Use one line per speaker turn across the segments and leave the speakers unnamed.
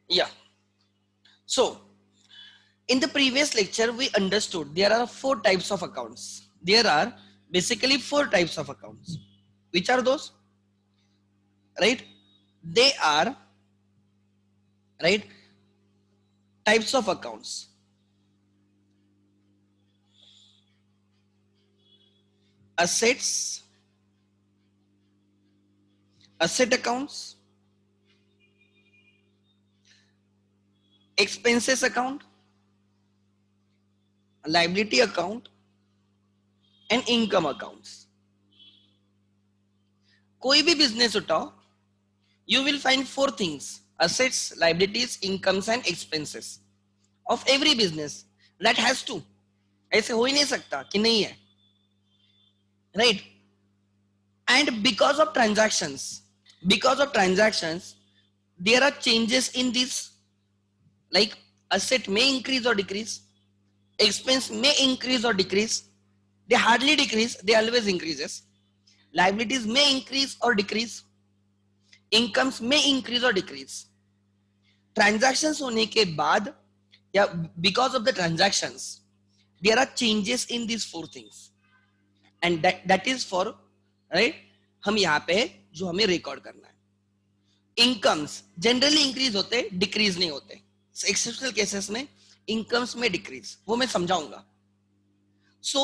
Yeah. So in the previous lecture, we understood there are four types of accounts. There are basically four types of accounts. Which are those? Right? They are, right, types of accounts. Assets, asset accounts, expenses account, liability account, and income accounts. कोई भी business उठाओ, you will find four things: assets, liabilities, incomes, and expenses of every business. That has to. ऐसे हो ही नहीं सकता कि नहीं है, right? And because of transactions, there are changes in this. Like asset may increase or decrease, expense may increase or decrease. They hardly decrease, they always increases. Liabilities may increase or decrease, incomes may increase or decrease. Transactions होने के बाद या because of the transactions, there are changes in these four things, and that is for, right, हम यहाँ पे जो हमें record करना है. इनकम्स जनरली इंक्रीज होते, डिक्रीज नहीं होते. एक्सेप्शनल केसेस में इनकम्स में डिक्रीज, वो मैं समझाऊंगा. So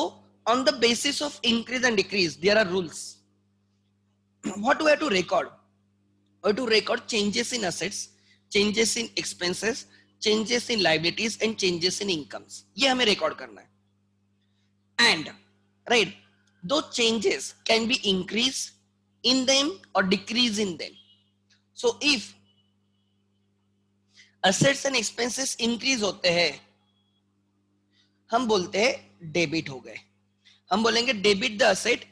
on the basis of increase and decrease there are rules. What do I to record? और to record changes in assets, changes in expenses, changes in liabilities and changes in incomes. ये हमें record करना है. And right, those changes can be increase in them or decrease in them. So if assets and expenses increase होते हैं, हम बोलते हैं debit हो गए. हम बोलेंगे debit the asset,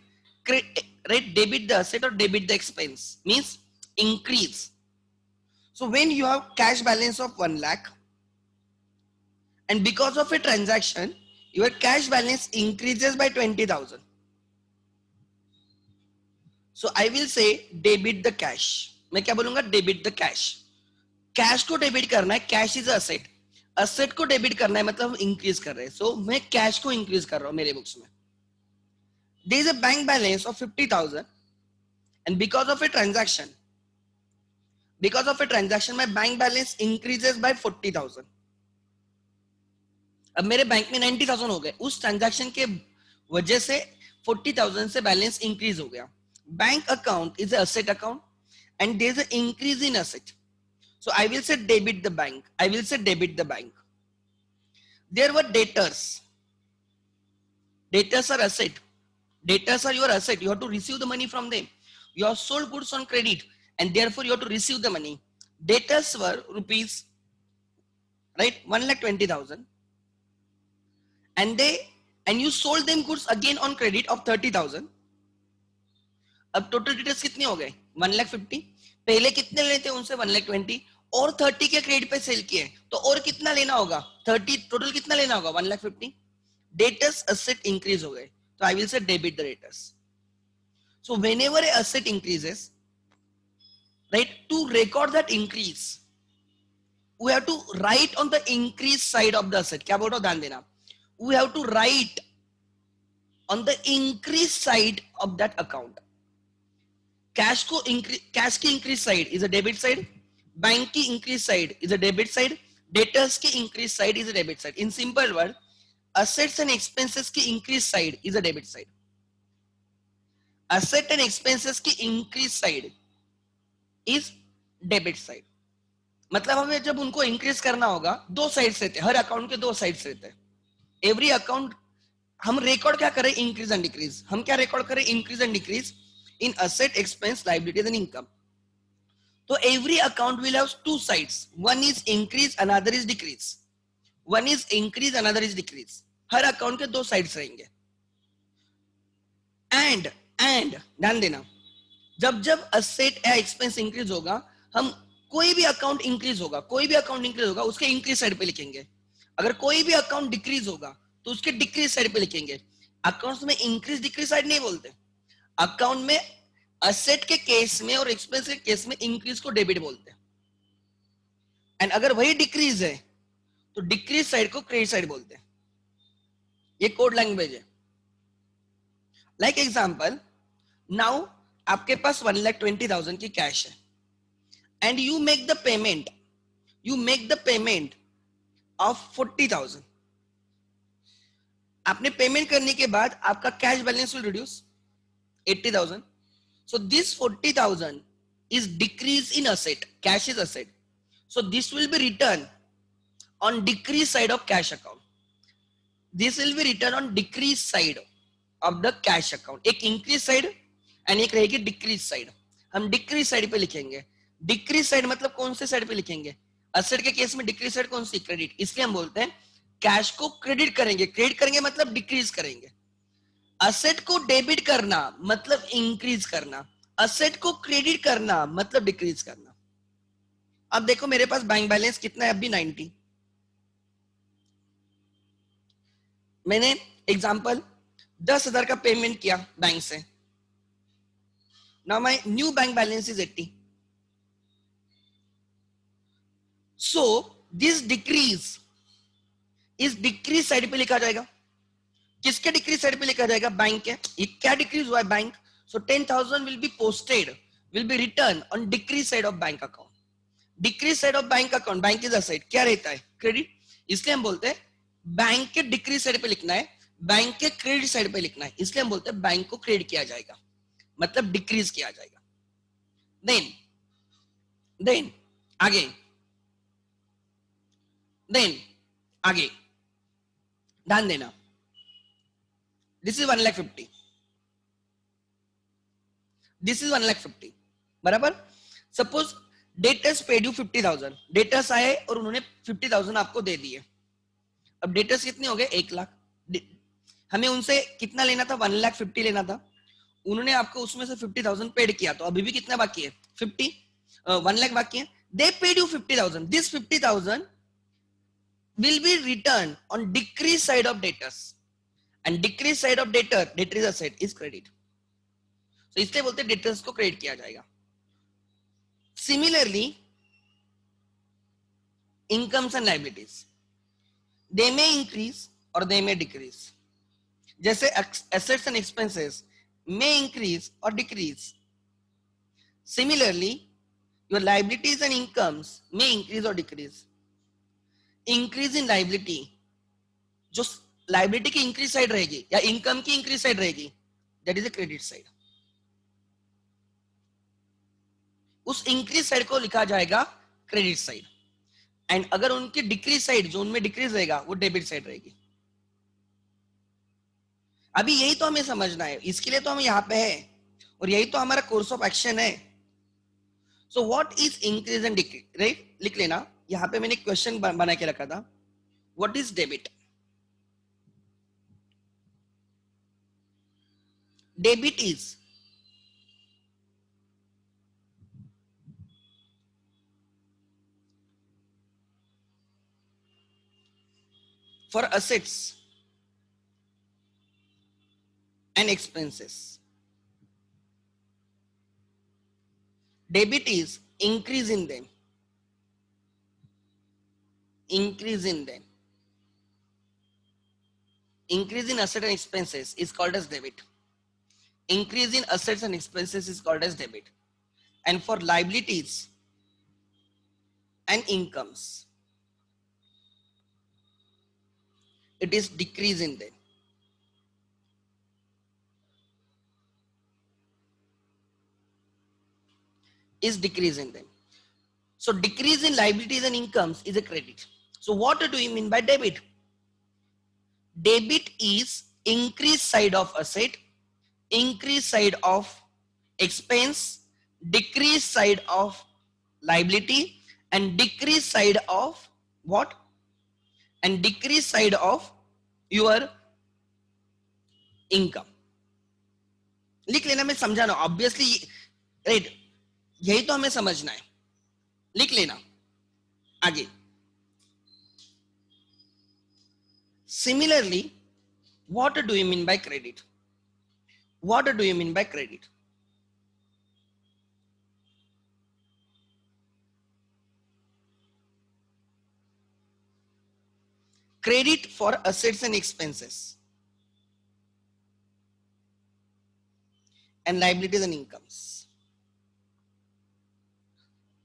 right, debit the asset और debit the expense means increase. So when you have cash balance of 1 lakh and because of a transaction your cash balance increases by 20,000, so I will say debit the cash. मैं क्या बोलूंगा? Debit the cash. Cash को debit करना है, cash is asset. Asset को debit करना है मतलब हम इंक्रीज कर रहे हैं. सो मैं कैश को इंक्रीज कर रहा हूं मेरे बुक्स में. There is a bank balance of 50,000 and because of a transaction my bank balance increases by 40,000. अब मेरे बैंक में 90,000 हो गए, उस ट्रांजैक्शन के वजह से 40,000 से बैलेंस इंक्रीज हो गया. Bank account is asset account and there is an increase in asset. So I will say debit the bank. I will say debit the bank. There were debtors. Debtors are asset. Debtors are your asset. You have to receive the money from them. You have sold goods on credit and therefore you have to receive the money. Debtors were rupees, right, 1,20,000 and you sold them goods again on credit of 30,000. अब total details कितने हो गए? 1,50,000. पहले कितने लेने थे उनसे? 1,20,000 और 30 के क्रेडिट पे सेल किए तो और कितना लेना होगा? 30. टोटल कितना लेना होगा? 1,50,000. डेटर्स असेट इंक्रीज हो गए तो I will say debit the debtors. So whenever a asset increases, right, to record that increase we have to write on the increase side of the asset. क्या बोल रहा हूं? ध्यान देना. We have to write on the increase side of that account. Cash को cash की increase side is a debit side, bank की increase side is a debit side, debtors की increase side is a debit side. In simple word, assets and expenses की increase side is a debit side. asset and expenses की increase side is debit side. मतलब हमें जब उनको increase करना होगा, दो साइड्स रहते हैं, हर अकाउंट के दो साइड्स रहते हैं. एवरी अकाउंट हम रिकॉर्ड क्या करें? Increase and decrease. हम क्या रिकॉर्ड करें? Increase and decrease in asset, expense, liabilities and income. So every account will have two sides. One is increase, another is decrease. One is increase, another is decrease. Her account के दो sides रहेंगे. And ध्यान देना, जब जब asset या expense increase होगा, हम कोई भी अकाउंट इंक्रीज होगा, कोई भी अकाउंट इंक्रीज होगा उसके इंक्रीज साइड पे लिखेंगे. अगर कोई भी अकाउंट डिक्रीज होगा तो उसके डिक्रीज साइड पे लिखेंगे. अकाउंट्स में इंक्रीज डिक्रीज साइड नहीं बोलते. अकाउंट में असेट के केस में और एक्सपेंस के केस में इंक्रीज को डेबिट बोलते हैं. एंड अगर वही डिक्रीज है तो डिक्रीज साइड को क्रेडिट साइड बोलते हैं. ये कोड लैंग्वेज है. लाइक एग्जांपल, नाउ आपके पास 1,20,000 की कैश है and you make the payment of 40,000. आपने पेमेंट करने के बाद आपका cash balance will reduce 80,000. So this 40,000 is decrease in asset. Cash is asset. So this will be written on decrease side of cash account. This will be written on decrease side of the cash account. एक increase side and एक रहेगी decrease side. हम decrease side पे लिखेंगे. Decrease side मतलब कौन से side पे लिखेंगे? Asset के केस में decrease side कौन सी? Credit. इसलिए हम बोलते हैं कैश को क्रेडिट करेंगे. क्रेडिट करेंगे मतलब डिक्रीज करेंगे. असेट को डेबिट करना मतलब इंक्रीज करना. असेट को क्रेडिट करना मतलब डिक्रीज करना. अब देखो मेरे पास बैंक बैलेंस कितना है अभी 90. मैंने एग्जांपल 10,000 का पेमेंट किया बैंक से. Now my new bank balance is 80. So this decrease इस डिक्रीज साइड पे लिखा जाएगा. किसके डिक्रीज साइड पे लिखा जाएगा? बैंक के. ये क्या डिक्रीज हुआ है? Bank. So 10,000 will be posted, will be return on decrease side of bank account. Decrease side of bank account, bank is asset, क्या रहता है? क्रेडिट. इसलिए हम बोलते हैं बैंक के डिक्रीज साइड पे लिखना है, बैंक के क्रेडिट साइड पे लिखना है. इसलिए हम बोलते हैं बैंक को क्रेडिट किया जाएगा मतलब डिक्रीज किया जाएगा. देन आगे ध्यान देना. This is 1,50,000. दिस इज 1,50,000 बराबर. Suppose debtors paid you 50,000. Debtors आए और उन्होंने 50,000 आपको दे दिए. अब डेटर्स कितने हो गए? 1,00,000. हमें उनसे कितना लेना था? 1,50,000 लेना था. उन्होंने आपको उसमें से 50,000 पेड किया. तो अभी भी कितना बाकी है? 1,00,000 बाकी है. दे paid you 50,000. This 50,000 will be returned on decrease side of debtors, and decrease side of debtor is asset, is credit. So इसलिए बोलते हैं डेटर्स को क्रेडिट किया जाएगा. Similarly, incomes and liabilities, they may increase or they may decrease. जैसे assets and expenses may increase or decrease. Similarly, your liabilities and incomes may increase or decrease. Increase in liability, जो liability की increase side रहेगी या income की increase side रहेगी, that is a credit side. उस increase side को लिखा जाएगा क्रेडिट साइड. एंड अगर उनकी डिक्रीज साइड, जो उनमें डिक्रीज रहेगा, वो डेबिट साइड रहेगी. अभी यही तो हमें समझना है, इसके लिए तो हम यहाँ पे है और यही तो हमारा कोर्स ऑफ एक्शन है. So what is increase and decrease, right? लिख लेना. यहाँ पे मैंने क्वेश्चन बना के रखा था. What is debit? Debit is for assets and expenses. Debit is increase in them. Increase in them. Increase in asset and expenses is called as debit. Increase in assets and expenses is called as debit. And for liabilities and incomes, it is decrease in them. Is decrease in them. So decrease in liabilities and incomes is a credit. So what do you mean by debit? Debit is increase side of asset, increase side of expense, decrease side of liability, and decrease side of what? And decrease side of your income. लिख लेना, मैं समझाना. Obviously right, यही तो हमें समझना है. लिख लेना. आगे. Similarly, what do you mean by credit? What do you mean by credit? credit for assets and expenses and liabilities and incomes.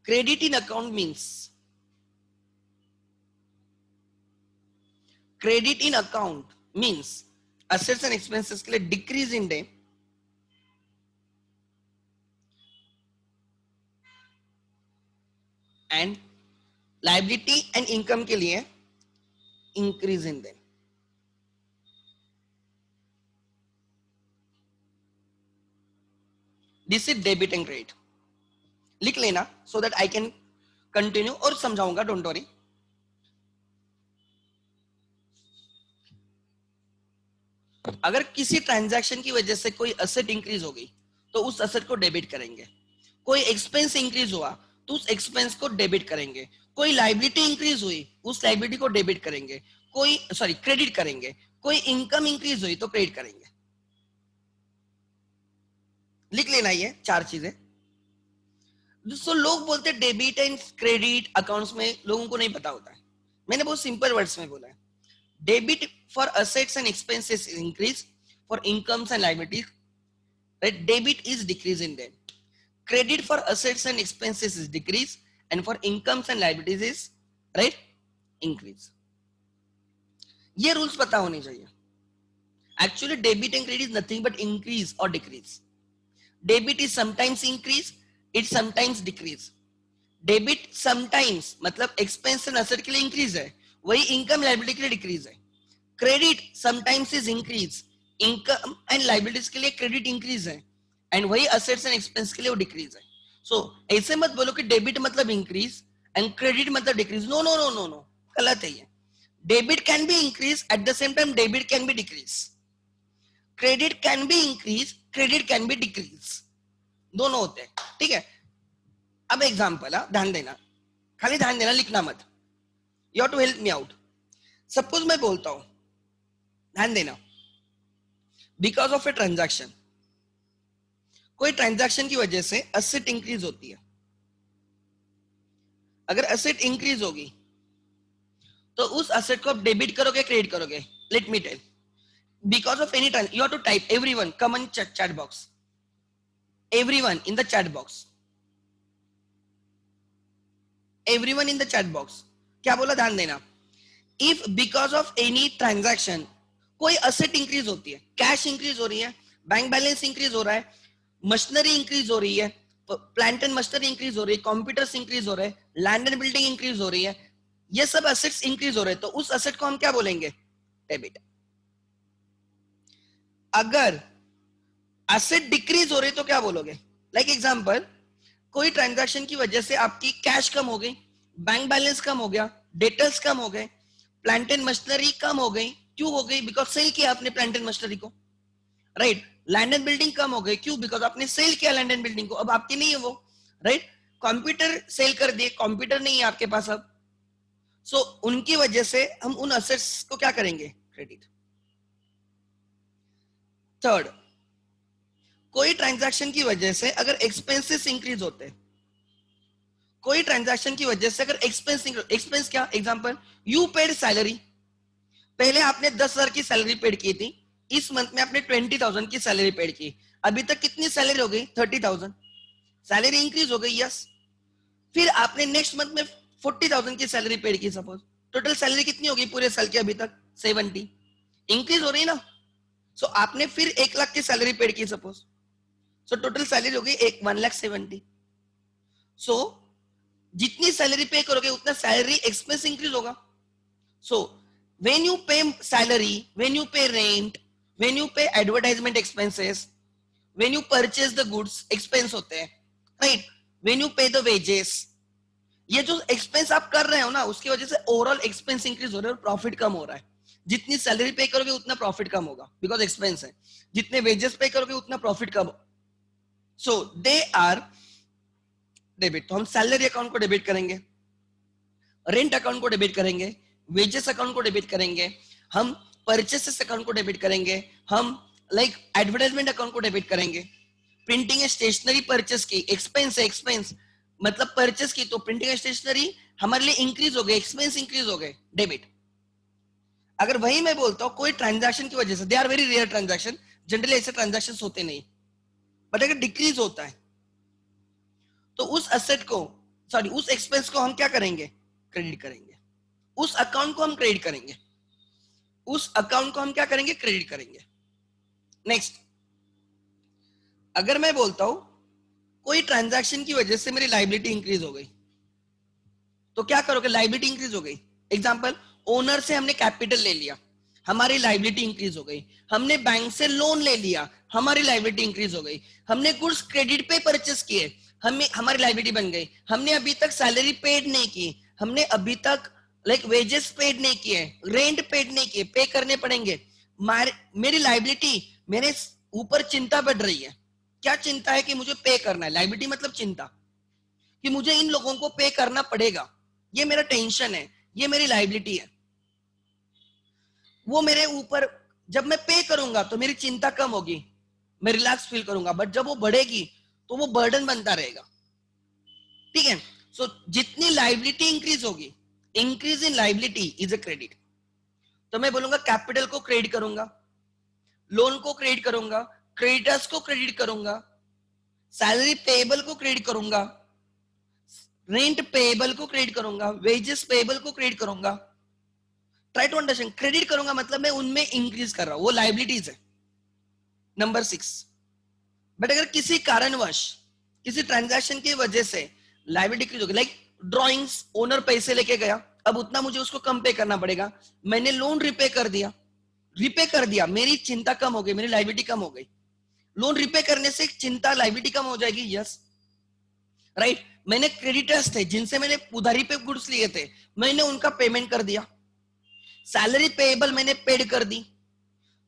Credit in account means assets and expenses के लिए decrease in debt and liability and income के लिए increase in debt. This is debit and credit. लिख लेना so that I can continue और समझाऊंगा, don't worry. अगर किसी ट्रांजैक्शन की वजह से कोई असेट इंक्रीज हो गई तो उस असेट को डेबिट करेंगे, कोई एक्सपेंस इंक्रीज हुआ तो उस एक्सपेंस को डेबिट करेंगे, कोई लायबिलिटी इंक्रीज हुई उस लायबिलिटी को डेबिट करेंगे, क्रेडिट करेंगे, कोई इनकम इंक्रीज हुई तो क्रेडिट करेंगे. लिख लेना ये चार चीजें. दोस्तों लोग बोलते हैं डेबिट एंड क्रेडिट अकाउंट्स में, लोगों को नहीं पता होता है. मैंने बहुत सिंपल वर्ड्स में बोला है. Debit for assets and expenses is increase, for incomes and liabilities, right? Debit is decrease in debt. Credit for assets and expenses is decrease, and for incomes and liabilities is right increase. ये rules पता होने चाहिए. Actually, debit and credit is nothing but increase or decrease. Debit is sometimes increase, it sometimes decrease. Debit sometimes मतलब expense and asset के लिए increase है, वही income liability के लिए डिक्रीज है. Credit sometimes is increase, income and liabilities के लिए क्रेडिट इंक्रीज है, एंड वही असेट्स एंड एक्सपेंस के लिए वो डिक्रीज है. सो ऐसे मत बोलो कि डेबिट मतलब इंक्रीज एंड क्रेडिट मतलब decrease. No no no no no, गलत है ये. Debit can be increase, at the same time debit can be decrease. Credit can be increase, credit can be decrease, दोनों होते हैं. ठीक है. अब एग्जांपल, ध्यान देना, खाली ध्यान देना, लिखना मत. You have to help me out. Suppose मैं बोलता हूं, ध्यान देना, बिकॉज ऑफ ए ट्रांजैक्शन, कोई ट्रांजैक्शन की वजह से असेट इंक्रीज होती है. अगर असेट इंक्रीज होगी तो उस असेट को आप डेबिट करोगे, क्रेडिट करोगे. Let me tell, because of any transaction, you have to type everyone, come in chat box, everyone in the chat box, everyone in the chat box. क्या बोला, ध्यान देना. If because of any transaction कोई asset increase होती है, cash increase हो रही है, बैंक बैलेंस इंक्रीज हो रहा है, मशीनरी इंक्रीज हो रही है, प्लांट एंड मशीनरी इंक्रीज हो रही है, कंप्यूटर्स इंक्रीज हो रहे हैं, लैंड एंड बिल्डिंग इंक्रीज हो रही है, ये सब असेट्स इंक्रीज हो रहे हैं, तो उस असेट को हम क्या बोलेंगे, डेबिट. अगर असेट डिक्रीज हो रही है तो क्या बोलोगे. लाइक एग्जांपल, कोई ट्रांजैक्शन की वजह से आपकी कैश कम हो गई, बैंक बैलेंस कम हो गया, डेटर्स कम हो गए, प्लांट एंड मशीनरी कम हो गई. क्यों हो गई, बिकॉज सेल किया आपने प्लांट एंड मशीनरी को, राइट. लैंड एंड बिल्डिंग कम हो गई, क्यों, बिकॉज आपने सेल किया लैंड एंड बिल्डिंग को, अब आपकी नहीं है वो, राइट. कंप्यूटर सेल कर दिए, कंप्यूटर नहीं है आपके पास अब. सो उनकी वजह से हम उन असेट्स को क्या करेंगे, क्रेडिट. थर्ड, कोई ट्रांजैक्शन की वजह से अगर एक्सपेंसेस इंक्रीज होते हैं, कोई ट्रांजैक्शन की वजह से अगर एक्सपेंस क्या, एग्जांपल, यू पेड सैलरी, पहले आपने 10,000 की सैलरी पेड की थी, इस मंथ में आपने 20,000 की सैलरी पेड की, अभी तक कितनी सैलरी हो गई, 30,000. सैलरी इंक्रीज हो गई, यस. फिर आपने नेक्स्ट मंथ में 40,000 की सैलरी पेड की, सपोज, टोटल सैलरी कितनी होगी पूरे साल की अभी तक, 70. इंक्रीज हो रही ना. सो आपने फिर 1 लाख की सैलरी पेड की, सपोज, सो टोटल सैलरी हो गई 1,70,000. सो जितनी सैलरी पे करोगे उतना सैलरी एक्सपेंस इंक्रीज होगा. सो व्हेन यू पे सैलरी, व्हेन यू पे रेंट, व्हेन यू पे advertisement expenses, when you purchase the goods, expense होते हैं, राइट. व्हेन यू पे द वेजेस, ये जो एक्सपेंस आप कर रहे हो ना, उसकी वजह से ओवरऑल एक्सपेंस इंक्रीज हो रहा है और प्रॉफिट कम हो रहा है. जितनी सैलरी पे करोगे उतना प्रॉफिट कम होगा, बिकॉज एक्सपेंस है. जितने वेजेस पे करोगे उतना प्रॉफिट कम. So they are debit. तो हम सैलरी अकाउंट को डेबिट करेंगे, रेंट अकाउंट को डेबिट करेंगे, वेजेस अकाउंट को डेबिट करेंगे, हम परचेसेस अकाउंट को डेबिट करेंगे, हम लाइक एडवर्टाइजमेंट अकाउंट को डेबिट करेंगे. प्रिंटिंग एंड स्टेशनरी परचेस की, एक्सपेंस है, एक्सपेंस मतलब परचेस की, तो प्रिंटिंग एंड स्टेशनरी हमारे लिए इंक्रीज हो गए, एक्सपेंस इंक्रीज हो गए, डेबिट. अगर वही मैं बोलता हूँ कोई ट्रांजैक्शन की वजह से, they are very rare transaction, generally ऐसे ट्रांजैक्शन होते नहीं, बट अगर डिक्रीज होता है तो उस एसेट को, सॉरी उस एक्सपेंस को हम क्या करेंगे, क्रेडिट करेंगे, उस अकाउंट को हम क्रेडिट करेंगे, उस अकाउंट को हम क्या करेंगे, क्रेडिट करेंगे। नेक्स्ट, अगर मैं बोलता हूं कोई ट्रांजैक्शन की वजह से मेरी लाइबिलिटी इंक्रीज हो गई, तो क्या करोगे, लाइबिलिटी इंक्रीज हो गई। एग्जांपल, ओनर से हमने कैपिटल ले लिया, हमारी लाइबिलिटी इंक्रीज हो गई। हमने बैंक से लोन ले लिया, हमारी लाइबिलिटी इंक्रीज हो गई। हमने गुड्स क्रेडिट पे परचेस किए, हमें हमारी लाइबिलिटी बन गई। हमने अभी तक सैलरी पेड नहीं की, हमने अभी तक लाइक वेजेस पेड नहीं किए, रेंट पेड नहीं किए, पे करने पड़ेंगे। मेरी लाइबिलिटी, मेरे ऊपर चिंता बढ़ रही है। क्या चिंता है, कि मुझे पे करना है। लाइबिलिटी मतलब चिंता, कि मुझे इन लोगों को पे करना पड़ेगा, ये मेरा टेंशन है, ये मेरी लाइबिलिटी है। वो मेरे ऊपर, जब मैं पे करूंगा तो मेरी चिंता कम होगी, मैं रिलैक्स फील करूंगा, बट जब वो बढ़ेगी तो वो बर्डन बनता रहेगा। ठीक है, सो जितनी लाइबिलिटी इंक्रीज होगी, increase in liability is a credit. तो मैं बोलूंगा कैपिटल को क्रेडिट करूंगा, लोन को क्रेडिट करूंगा, क्रेडिटर्स को क्रेडिट करूंगा, सैलरी पेएबल को क्रेडिट करूंगा, रेंट पेएबल को क्रेडिट करूंगा, वेजेस पेएबल को क्रेडिट करूंगा। ट्राई टू अंडरस्टैंड, क्रेडिट करूंगा मतलब मैं उनमें इंक्रीज कर रहा हूं, वो लाइबिलिटीज है। नंबर 6, बट अगर किसी कारणवश, किसी ट्रांजैक्शन की वजह से लाइबिलिटी डिक्रीज होगी, लाइक ड्रॉइंग्स, ओनर पैसे लेके गया, अब उतना मुझे उसको कम पे करना पड़ेगा, मैंने लोन रिपे कर दिया, मेरी चिंता कम हो गई, मेरी लाइबिलिटी कम हो गई। लोन रिपे करने से चिंता, लाइबिलिटी कम हो जाएगी, यस राइट। मैंने क्रेडिटर्स थे जिनसे मैंने उधारी पे गुड्स लिए थे, मैंने उनका पेमेंट कर दिया। सैलरी पेएबल मैंने पेड कर दी,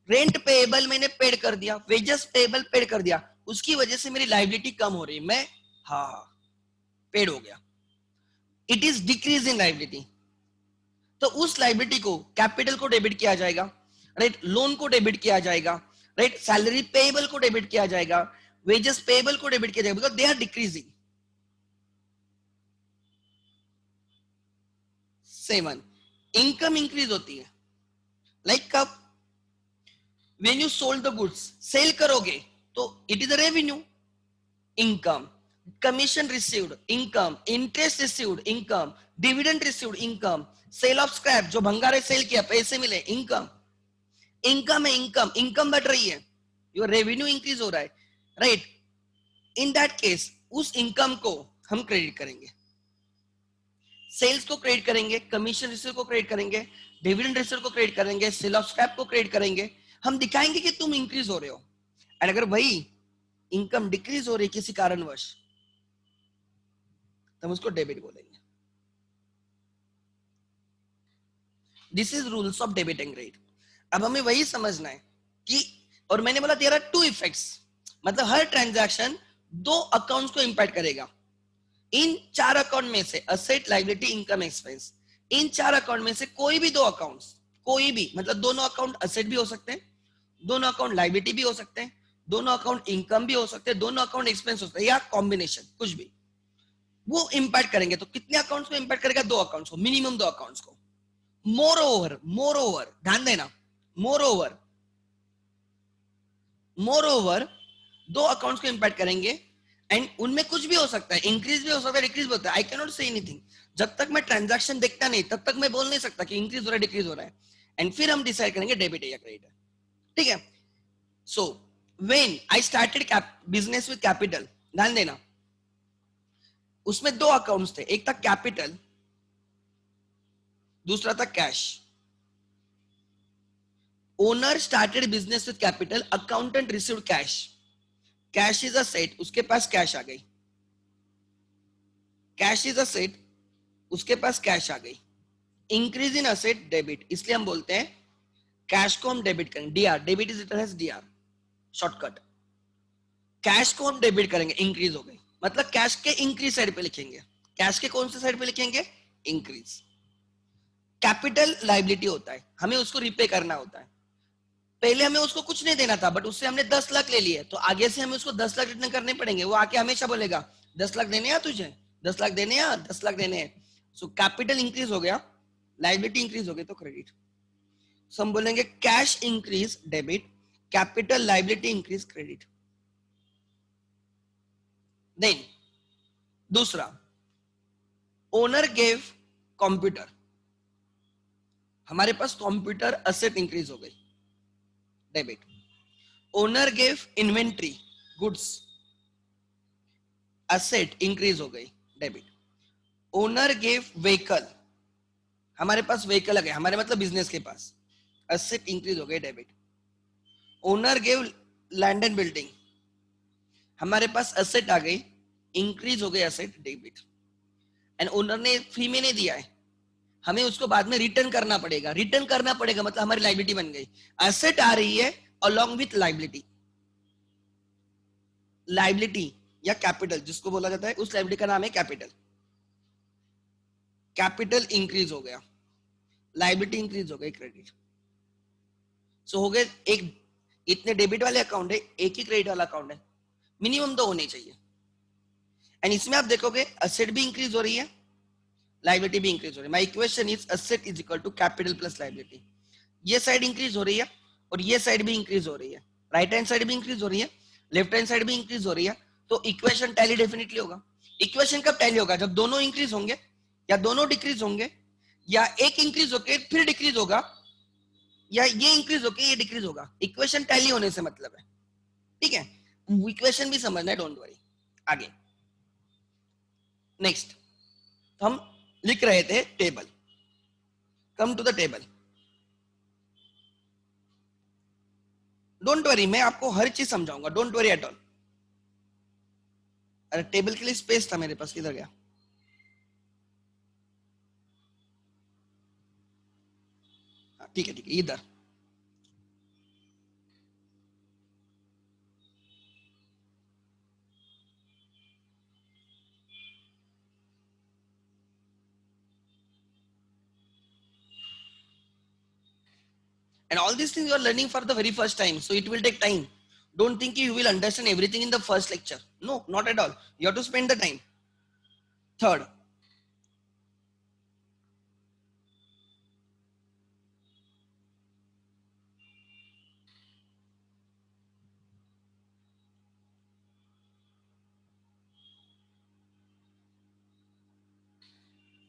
रेंट पेएबल मैंने पेड कर दिया, वेजेस पेएबल पेड कर दिया, उसकी वजह से मेरी लाइबिलिटी कम हो रही, मैं हाँ पेड हो गया, it is decrease in liability. तो उस लाइबिलिटी को, कैपिटल को डेबिट किया जाएगा, राइट, लोन को डेबिट किया जाएगा, राइट, सैलरी पेएबल को डेबिट किया जाएगा, वेजेस पेएबल को डेबिट किया जाएगा, because they are decreasing. 7, income increase होती है, लाइक कब, when you sold the goods, sale करोगे तो it is a revenue, income, commission received income, interest received income, dividend received income, sale of scrap, जो भंगार sale किया पैसे मिले इनकम, इनकम है, इनकम, इनकम बढ़ रही है, योर रेवेन्यू इंक्रीज हो रहा है, राइट। इन दैट केस उस इनकम को हम क्रेडिट करेंगे, सेल्स को क्रेडिट करेंगे, कमीशन रिसीव को क्रेडिट करेंगे, डिविडेंड रिसीव को क्रेडिट करेंगे, सेल ऑफ स्क्रैप को क्रेडिट करेंगे। हम दिखाएंगे कि तुम इंक्रीज हो रहे हो। और अगर वही इनकम डिक्रीज हो रही किसी कारणवश, तो हम उसको डेबिट बोलेंगे। This is rules of debit and credit. अब हमें वही समझना है कि, और मैंने बोला देयर आर 2 इफेक्ट्स, मतलब हर ट्रांजैक्शन 2 अकाउंट्स को इंपैक्ट करेगा। इन 4 अकाउंट में से, असेट, लायबिलिटी, इनकम, एक्सपेंस, इन 4 अकाउंट में से कोई भी 2 अकाउंट्स, कोई भी, मतलब दोनों अकाउंट असेट भी हो सकते हैं, दोनों अकाउंट लायबिलिटी भी हो सकते हैं, दोनों अकाउंट इनकम भी हो सकते हैं, दोनों अकाउंट एक्सपेंस हो सकते हैं, या कॉम्बिनेशन कुछ भी, वो इंपैक्ट करेंगे। तो कितने अकाउंट्स को इंपैक्ट करेगा, 2 अकाउंट्स को, मिनिमम 2 अकाउंट्स को। मोर ओवर ध्यान देना, मोर ओवर 2 अकाउंट्स को इंपैक्ट करेंगे, एंड उनमें कुछ भी हो सकता है, इंक्रीज भी हो सकता है, डिक्रीज भी होता है। I can not say anything, जब तक मैं ट्रांजैक्शन देखता नहीं तब तक मैं बोल नहीं सकता कि इंक्रीज हो रहा है, डिक्रीज हो रहा है, एंड फिर हम डिसाइड करेंगे डेबिट है या क्रेडिट है। ठीक है, so when I started business with capital, ध्यान देना, उसमें 2 अकाउंट्स थे, एक था कैपिटल, दूसरा था cash. Owner started business with capital, accountant received cash, cash is a set, उसके पास कैश आ गई, कैश इज अ सेट, उसके पास कैश आ गई, इंक्रीज इन असेट डेबिट, इसलिए हम बोलते हैं कैश को हम डेबिट करेंगे, DR, debit is written as DR, shortcut. Cash को हम डेबिट करेंगे, इंक्रीज हो गई, मतलब कैश के इंक्रीज साइड पे लिखेंगे। कैश के कौन से साइड पे लिखेंगे, इंक्रीज। कैपिटल लाइबिलिटी होता है, हमें उसको रिपे करना होता है। पहले हमें उसको कुछ नहीं देना था, बट उससे हमने 10 लाख ले लिए, तो आगे से हमें उसको 10 लाख रिटर्न करने पड़ेंगे। वो आके हमेशा बोलेगा 10 लाख देने हैं तुझे, 10 लाख देने हैं, 10 लाख देने हैं। सो कैपिटल इंक्रीज हो गया, लाइबिलिटी इंक्रीज हो गई, तो क्रेडिट। सो हम बोलेंगे cash increase debit, capital liability increase credit. Then दूसरा, ओनर गेव कंप्यूटर, हमारे पास कंप्यूटर असेट इंक्रीज हो गई, debit. Owner gave inventory goods, asset increase हो गई, डेबिट। ओनर गेव व्हीकल, हमारे पास व्हीकल आ गया, हमारे मतलब बिजनेस के पास, असेट इंक्रीज हो गई, debit. Owner gave land and building, हमारे पास असेट आ गई, इंक्रीज हो गई असेट, डेबिट। एंड ओनर ने फ्री में नहीं दिया है, हमें उसको बाद में रिटर्न करना पड़ेगा, रिटर्न करना पड़ेगा मतलब हमारी लाइबिलिटी बन गई, एसेट आ रही है अलोंग विथ लाइबिलिटी। लाइबिलिटी या कैपिटल जिसको बोला जाता है, उस लाइबिलिटी का नाम है कैपिटल। कैपिटल इंक्रीज हो गया, लाइबिलिटी इंक्रीज हो गई, क्रेडिट। सो हो गए, एक इतने डेबिट वाले अकाउंट है, एक ही क्रेडिट वाला अकाउंट है, मिनिमम दो होने चाहिए। एंड इसमें आप देखोगे असेट भी इंक्रीज हो रही है, लाइबिलिटी भी इंक्रीज हो रही है। My equation is asset is equal to capital plus liability. ये साइड इंक्रीज हो रही है और ये साइड भी इंक्रीज हो रही है, राइट हैंड साइड भी इंक्रीज हो रही है, लेफ्ट हैंड साइड भी इंक्रीज हो रही है, तो इक्वेशन टैली डेफिनेटली होगा। इक्वेशन कब टैली होगा? जब दोनों इंक्रीज होंगे या दोनों डिक्रीज होंगे, या एक इंक्रीज होके फिर डिक्रीज होगा, या ये इंक्रीज होके ये डिक्रीज होगा। इक्वेशन टैली होने से मतलब है, ठीक है? इक्वेशन भी समझना है, डोंट वरी। आगे नेक्स्ट हम लिख रहे थे table, come to the table. Don't worry, मैं आपको हर चीज समझाऊंगा, डोंट वरी एट ऑल। अरे टेबल के लिए स्पेस था मेरे पास, किधर गया? ठीक है ठीक है, इधर। And all these things you are learning for the very first time, so it will take time. Don't think you will understand everything in the first lecture. No, not at all. You have to spend the time. Third,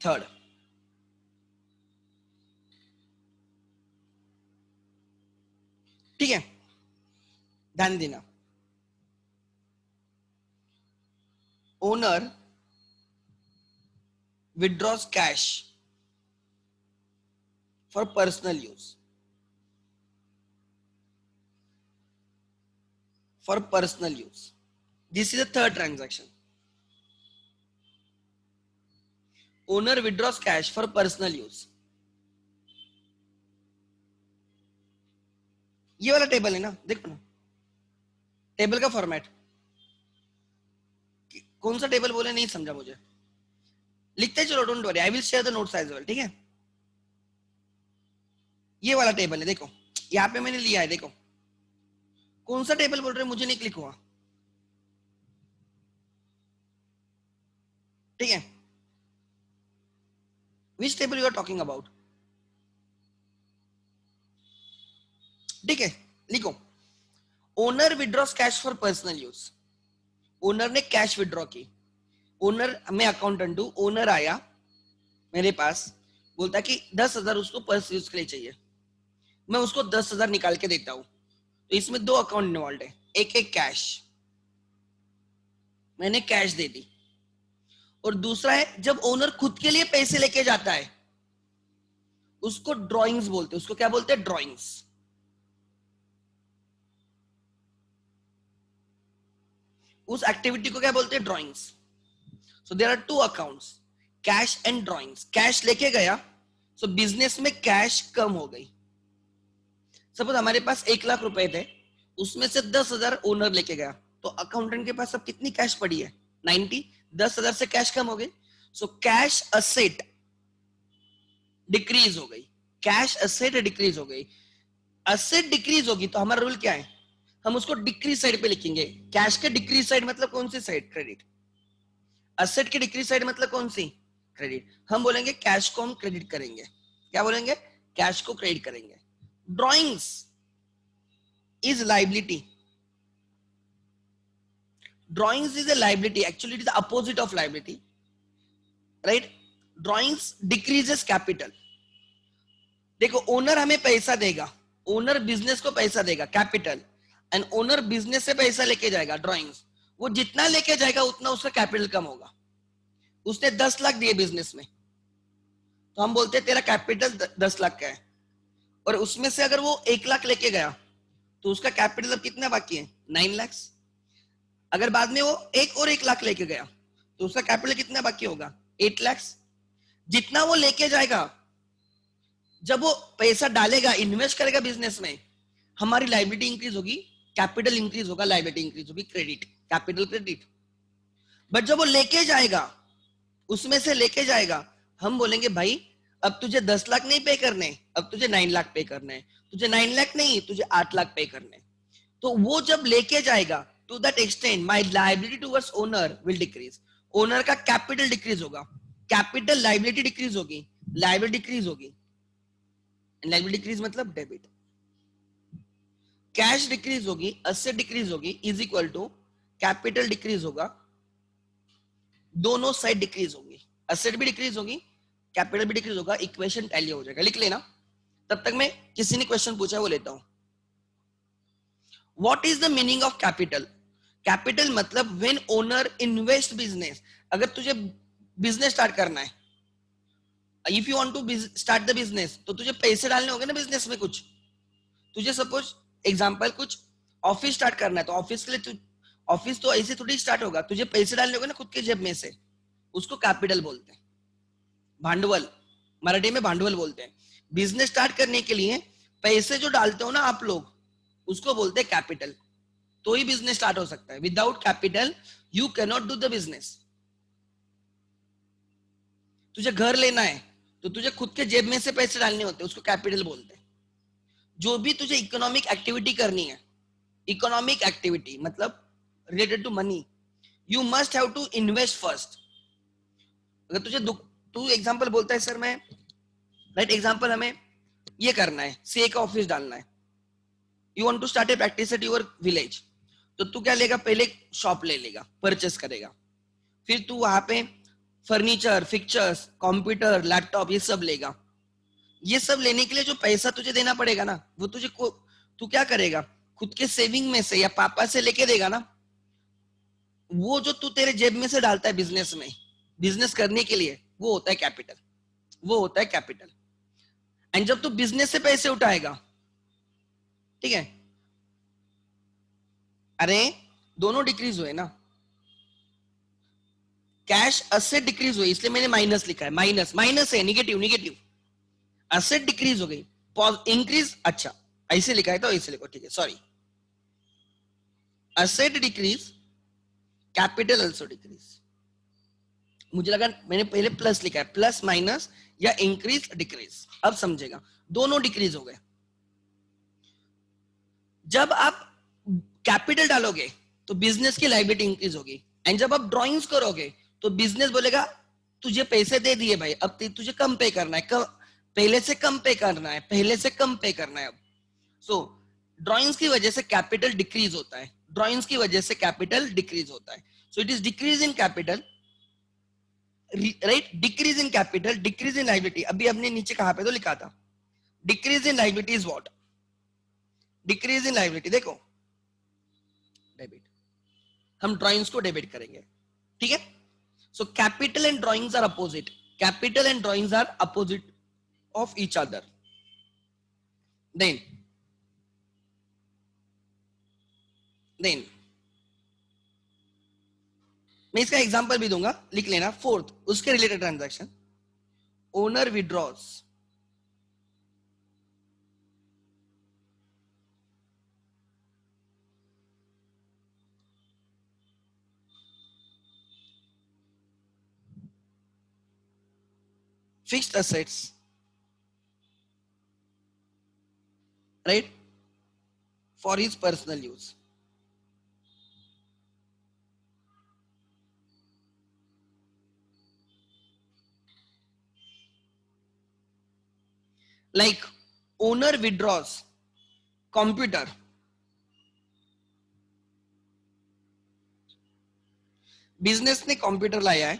third, ठीक है, ध्यान देना। Owner withdraws cash for personal use. For personal use. This is the third transaction. Owner withdraws cash for personal use. ये वाला table है ना, देखो ना, टेबल का फॉर्मेट। कौन सा टेबल बोले नहीं समझा मुझे, लिखते चलो, don't worry, I will share the notes as well, ठीक है? ये वाला टेबल है, देखो यहाँ पे मैंने लिया है, देखो कौन सा टेबल बोल रहे हैं, मुझे नहीं क्लिक हुआ, ठीक है? Which table you are talking about? ठीक है, लिखो। Owner withdraws cash for personal use. Owner ने कैश विड्रॉ की, ओनर, मैं अकाउंटेंट हूं, ओनर आया मेरे पास, बोलता कि 10,000 उसको पर्सनल यूज के लिए चाहिए, मैं उसको 10,000 निकाल के देता हूं। तो इसमें दो अकाउंट इन्वॉल्व है, एक एक कैश, मैंने कैश दे दी, और दूसरा है जब ओनर खुद के लिए पैसे लेके जाता है, उसको ड्रॉइंग्स बोलते हैं। उसको क्या बोलते हैं? ड्रॉइंग्स। उस एक्टिविटी को क्या बोलते हैं? Drawings. So there are two accounts, cash and drawings. Cash लेके गया, सो बिजनेस में कैश कम हो गई। सपोज हमारे पास 1,00,000 रुपए थे, उसमें से 10,000 ओनर लेके गया, तो अकाउंटेंट के पास अब कितनी कैश पड़ी है? 90। 10,000 से कैश कम हो गई, सो कैश असेट डिक्रीज हो गई, कैश असेट डिक्रीज हो गई। असेट डिक्रीज होगी तो हमारा रूल क्या है? हम उसको डिक्रीज साइड पे लिखेंगे। कैश के डिक्रीज साइड मतलब कौन सी साइड? क्रेडिट। असेट की डिक्रीज साइड मतलब कौन सी? क्रेडिट। हम बोलेंगे कैश को हम क्रेडिट करेंगे। क्या बोलेंगे? कैश को क्रेडिट करेंगे। Drawings is liability. Drawings is a liability. Actually, it is the opposite of liability, right? Drawings decreases capital. देखो, ओनर हमें पैसा देगा, ओनर बिजनेस को पैसा देगा, कैपिटल, एंड ओनर बिजनेस से पैसा लेके जाएगा, ड्राइंग्स, वो जितना लेके जाएगा उतना उसका कैपिटल कम होगा. उसने 10 लाख दिए बिजनेस में, तो हम बोलते हैं तेरा कैपिटल 10 लाख का है, और उसमें से अगर वो 1 लाख लेके गया तो उसका कैपिटल अब कितना बाकी है, 9 लाख. अगर बाद में वो एक और 1 लाख लेके गया तो उसका कैपिटल कितना बाकी होगा, 8 लाख. जितना वो लेके जाएगा, जब वो पैसा डालेगा, इन्वेस्ट करेगा बिजनेस में, हमारी लाइबिलिटी इंक्रीज होगी, कैपिटल इंक्रीज होगा, लाइबिलिटी इंक्रीज होगी, क्रेडिट, कैपिटल क्रेडिट. बट जब वो लेके जाएगा, उसमें से लेके जाएगा, हम बोलेंगे भाई अब तुझे 10 लाख नहीं पे करने, अब तुझे 9 लाख पे करने हैं, तुझे 9 लाख नहीं, तुझे 8 लाख पे करने. तो वो जब लेके जाएगा, to that extent my liability towards owner will decrease. Owner का कैपिटल डिक्रीज होगा, कैपिटल लायबिलिटी डिक्रीज होगी, लायबिलिटी डिक्रीज होगी, लायबिलिटी डिक्रीज मतलब डेबिट. कैश डिक्रीज होगी, एसेट डिक्रीज होगी, is equal to capital decrease होगा, दोनों साइड डिक्रीज होगी, एसेट भी डिक्रीज होगी, कैपिटल भी डिक्रीज होगा, इक्वेशन टैली हो जाएगा. लिख लेना. तब तक मैं, किसी ने क्वेश्चन पूछा वो लेता हूं. What is the meaning of capital? Capital मतलब व्हेन ओनर इन्वेस्ट बिजनेस. अगर तुझे बिजनेस स्टार्ट करना है, if you want to start the business, तो तुझे पैसे डालने होंगे ना बिजनेस में कुछ. तुझे सपोज एग्जांपल कुछ ऑफिस स्टार्ट करना है, तो ऑफिस के लिए तू, ऑफिस तो ऐसे थोड़ी स्टार्ट होगा, तुझे पैसे डालने होंगे ना खुद के जेब में से, उसको कैपिटल बोलते हैं, भांडवल, मराठी में भांडवल बोलते हैं. बिजनेस स्टार्ट करने के लिए पैसे जो डालते हो ना आप लोग, उसको बोलते हैं कैपिटल. तो ही बिजनेस स्टार्ट हो सकता है. Without capital you can not do the business. तुझे घर लेना है तो तुझे खुद के जेब में से पैसे डालने होते हैं, उसको कैपिटल बोलते हैं. जो भी तुझे इकोनॉमिक एक्टिविटी करनी है, इकोनॉमिक एक्टिविटी मतलब related to money, you must have to invest first. अगर तुझे तू एग्जांपल बोलता है सर मैं, राइट एग्जांपल, हमें ये करना है, सी का ऑफिस डालना है, you want to start a practice at your village, तो तू क्या लेगा, पहले शॉप ले लेगा, परचेस करेगा, फिर तू वहां पे फर्नीचर, फिक्चर्स, कंप्यूटर, लैपटॉप, ये सब लेगा. ये सब लेने के लिए जो पैसा तुझे देना पड़ेगा ना, वो तुझे को तू क्या करेगा, खुद के सेविंग में से या पापा से लेके देगा ना. वो जो तू तेरे जेब में से डालता है बिजनेस में, बिजनेस करने के लिए, वो होता है कैपिटल, वो होता है कैपिटल. एंड जब तू बिजनेस से पैसे उठाएगा, ठीक है, अरे दोनों डिक्रीज हुए ना, कैश असेट डिक्रीज हुई, इसलिए मैंने माइनस लिखा है, माइनस माइनस है, निगेटिव निगेटिव, असेट डिक्रीज हो गई, इंक्रीज, अच्छा ऐसे लिखा है तो ऐसे लिखो, ठीक है, sorry, asset decrease, capital also decrease. मुझे लगा मैंने पहले प्लस लिखा है, प्लस माइनस या इंक्रीज डिक्रीज, अब समझेगा, दोनों डिक्रीज हो गए. जब आप कैपिटल डालोगे तो बिजनेस की लायबिलिटी इंक्रीज होगी, एंड जब आप ड्रॉइंग्स करोगे तो बिजनेस बोलेगा तुझे पैसे दे दिए भाई, अब तुझे कम पे करना है, पहले से कम पे करना है, पहले से कम पे करना है अब. सो ड्रॉइंग्स की वजह से कैपिटल डिक्रीज होता है, ड्रॉइंग्स की वजह से कैपिटल डिक्रीज होता है. So it is decrease in capital, right, decrease in capital, decrease in liability. अभी हमने नीचे कहां पे तो लिखा था, decrease in liability is what, decrease in liability, देखो डेबिट, हम ड्रॉइंग्स को डेबिट करेंगे, ठीक है. So capital and drawings are opposite, capital and drawings are opposite of each other. Then मैं इसका एग्जांपल भी दूंगा, लिख लेना. फोर्थ, उसके related transaction, owner withdraws, fixed assets, right, for his personal use. Like owner withdraws computer, business ने computer लाया है,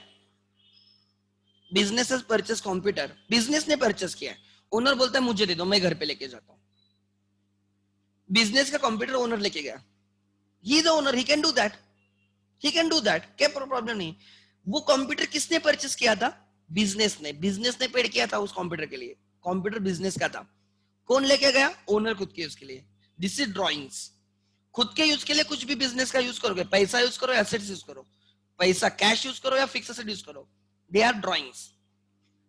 business has purchase computer, business ने परचेस किया है, ओनर बोलता है मुझे दे दो मैं घर पे लेके जाता हूं, बिजनेस का कंप्यूटर ओनर लेके गया, he the owner, he can do that, he can do that, क्या प्रॉब्लम नहीं। वो कंप्यूटर किसने परचेस किया था? बिजनेस ने, बिजनेस ने पेड किया था उस कंप्यूटर के लिए, कंप्यूटर बिजनेस का था, कौन लेके गया? ओनर खुद के यूज के लिए। दिस इज ड्रॉइंग्स, खुद के यूज के लिए कुछ भी बिजनेस का यूज करोगे, पैसा यूज करो, एसेट्स यूज करो, पैसा कैश यूज करो या फिक्स एसेट यूज करो, दे आर ड्रॉइंग्स।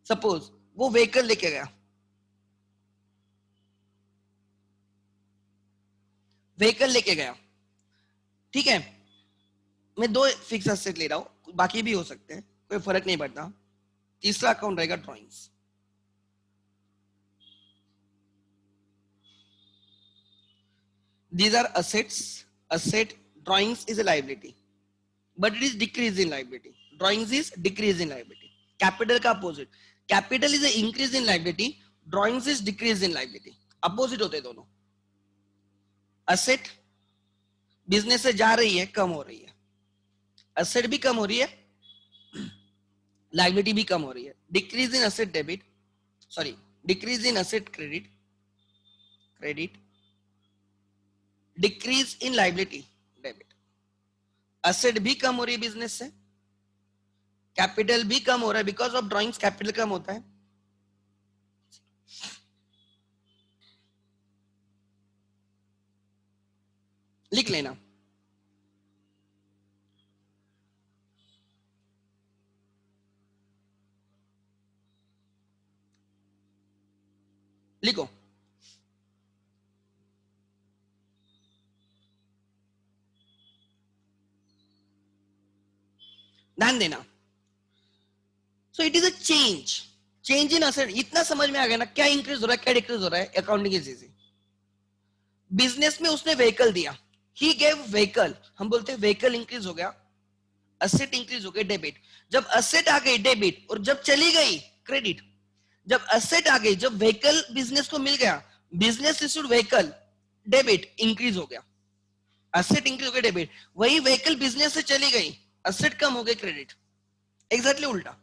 सपोज वो व्हीकल लेके गया, व्हीकल लेके गया, ठीक है, मैं दो फिक्स एसेट ले रहा हूं, बाकी भी हो सकते हैं, कोई फर्क नहीं पड़ता, तीसरा अकाउंट रहेगा drawings. These are assets, asset, drawings is a liability, but it is decrease in liability, drawings is decrease in liability, capital का opposite, capital is a increase in liability, drawings is decrease in liability, opposite होते दोनों। asset business से जा रही है, कम हो रही है, asset भी कम हो रही है, liability भी कम हो रही है, decrease in asset debit, sorry, decrease in asset credit, credit, decrease in liability debit, asset भी कम हो रही है बिजनेस से, कैपिटल भी कम हो रहा है, बिकॉज ऑफ ड्राइंग्स कैपिटल कम होता है। लिख लेना, लिखो, ध्यान देना। सो it is a change, change in asset, इतना समझ में आ गया ना, क्या इंक्रीज हो रहा है क्या डिक्रीज हो रहा है, अकाउंटिंग इज इजी। बिजनेस में उसने व्हीकल दिया, ही गेव व्हीकल, हम बोलते हैं व्हीकल इंक्रीज हो गया, असेट इंक्रीज हो गए, डेबिट, जब असेट आ गई डेबिट, और जब चली गई क्रेडिट, जब असेट आ गई, जब व्हीकल बिजनेस को मिल गया, business issued vehicle, debit increase हो गया, असेट इंक्रीज हो गया, डेबिट, वही व्हीकल बिजनेस से चली गई, असेट कम हो गए, क्रेडिट, एग्जैक्टली उल्टा।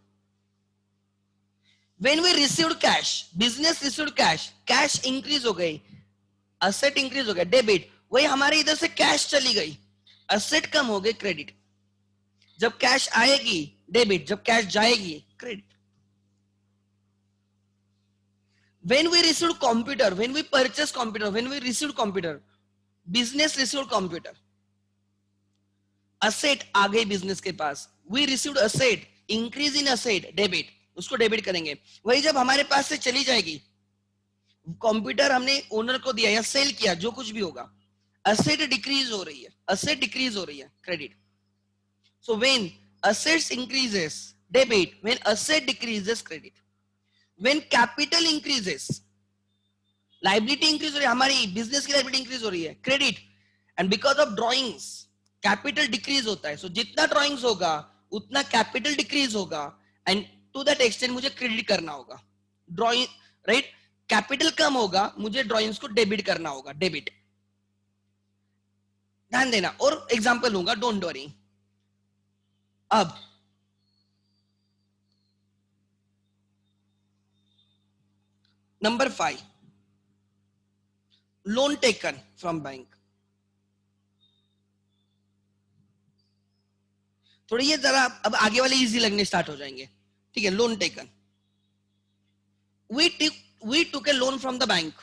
When we received cash, business received cash, cash increase हो गई, asset increase हो गया, डेबिट, वही हमारे इधर से कैश चली गई, asset कम हो गए, क्रेडिट, जब कैश आएगी डेबिट, जब कैश जाएगी credit. When we received computer, when we purchased computer, when we received computer, business received computer, asset आ गई बिजनेस के पास, we received asset, increase in asset, debit, उसको डेबिट करेंगे, वही जब हमारे पास से चली जाएगी, कंप्यूटर हमने ओनर को दिया या सेल किया, जो कुछ भी होगा, असेट डिक्रीज हो रही है, असेट डिक्रीज हो रही है, credit. So when assets increases, debit, when asset decreases, credit, when capital increases, liability increase हो रही है, हमारी बिजनेस की लाइबिलिटी इंक्रीज हो रही है, credit, and because of drawings capital decrease होता है, सो जितना ड्रॉइंग्स होगा उतना कैपिटल डिक्रीज होगा, एंड टू दैट एक्सटेंट मुझे क्रेडिट करना होगा, ड्रॉइंग, राइट, कैपिटल कम होगा, मुझे ड्रॉइंग्स को डेबिट करना होगा, डेबिट, ध्यान देना, और एग्जांपल लूंगा, डोंट वरी। अब number 5, loan taken from bank, थोड़ी ये जरा अब आगे वाले इजी लगने स्टार्ट हो जाएंगे, ठीक है। Loan taken, we took a loan from the bank,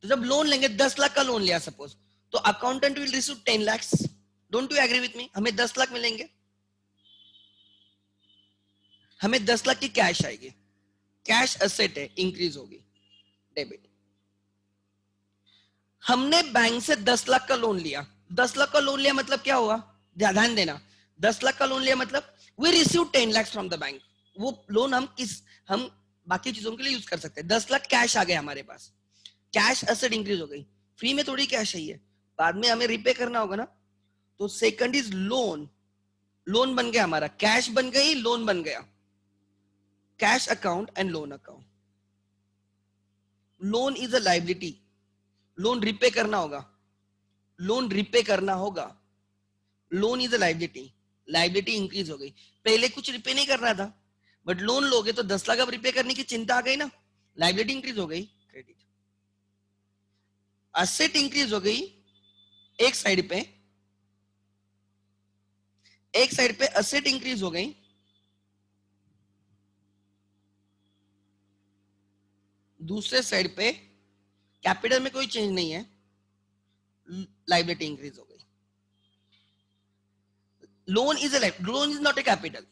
तो जब लोन लेंगे 10 लाख का लोन लिया सपोज, तो accountant will receive 10 lakhs, don't you agree with me, हमें 10 लाख मिलेंगे, हमें 10 लाख की कैश आएगी, कैश एसेट है, इंक्रीज होगी, डेबिट। हमने बैंक से 10 लाख का लोन लिया, 10 लाख का लोन लिया मतलब क्या हुआ, ध्यान देना, 10 लाख का लोन लिया मतलब we receive 10 lakhs from the bank, वो लोन हम बाकी चीजों के लिए यूज कर सकते हैं, 10 लाख कैश आ गए हमारे पास, कैश एसेट इंक्रीज हो गई, फ्री में थोड़ी कैश है, बाद में हमें रिपे करना होगा ना, तो सेकंड इज लोन, लोन बन गया हमारा, कैश बन गई, लोन बन गया, cash account and loan account, loan is a liability, loan repay करना होगा, लोन रिपे करना होगा, loan is a liability, liability increase हो गई, पहले कुछ रिपे नहीं करना था, बट लोन लोगे तो 10 लाख अब रिपे करने की चिंता आ गई ना, लाइबिलिटी इंक्रीज हो गई, क्रेडिट। असेट इंक्रीज हो गई, एक साइड पे, एक साइड पे असेट इंक्रीज हो गई, दूसरे साइड पे कैपिटल में कोई चेंज नहीं है, लाइबिलिटी इंक्रीज हो गई। Loan is a loan is not a capital,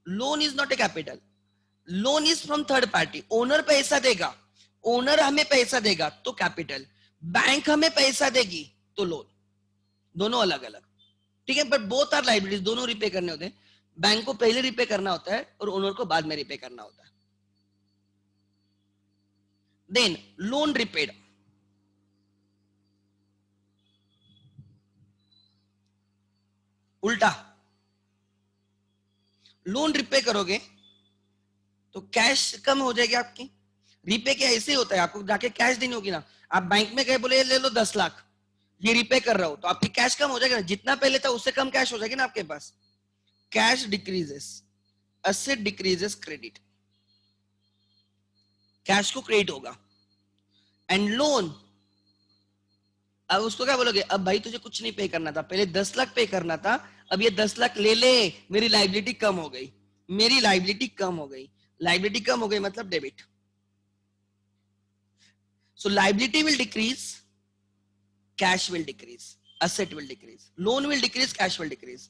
loan is not a capital, loan is from third party, owner पैसा देगा, ओनर हमें पैसा देगा तो कैपिटल, बैंक हमें पैसा देगी तो लोन, दोनों अलग अलग, ठीक है, बट बोथ आर लाइबिलिटीज, दोनों रिपे करने होते हैं, बैंक को पहले रिपे करना होता है और ओनर को बाद में रिपे करना होता है। देन लोन रिपेड, उल्टा, लोन रिपे करोगे तो कैश कम हो जाएगी आपकी, रिपे क्या ऐसे होता है, आपको जाके कैश देनी होगी ना, आप बैंक में गए बोले ले लो 10 लाख, ये रिपे कर रहा हो तो आपकी कैश कम हो जाएगा ना, जितना पहले था उससे कम कैश हो जाएगी ना आपके पास, cash decreases, asset decreases, credit, cash को क्रेडिट होगा, एंड लोन, अब उसको क्या बोलोगे, अब भाई तुझे कुछ नहीं पे करना था, पहले 10 लाख पे करना था, अब ये 10 लाख ले ले, मेरी लाइबिलिटी कम हो गई, मेरी लाइबिलिटी कम हो गई, लाइबिलिटी कम हो गई मतलब debit, so liability will decrease, cash will decrease, asset will decrease, loan will decrease, cash will decrease,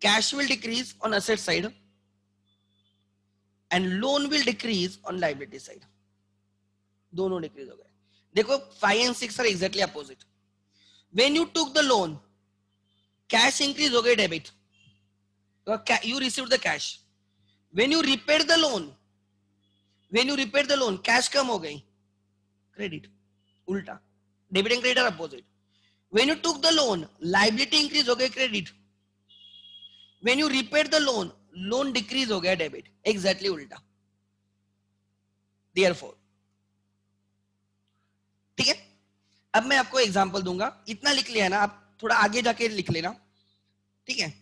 cash will decrease on asset side and loan will decrease on liability side, दोनों decrease हो गए। देखो 5 and 6 are exactly opposite, when you took the loan cash increase हो गई, debit, you received the cash, when you repaid the loan, when you repaid the loan cash कम हो गई, credit, उल्टा, debit and credit are opposite, when you took the loan liability increase हो गई, credit, when you repaid the loan loan decrease हो गया, debit, exactly उल्टा, therefore, ठीक है। अब मैं आपको एग्जांपल दूंगा, इतना लिख लिया ना, आप थोड़ा आगे जाके लिख लेना, ठीक है,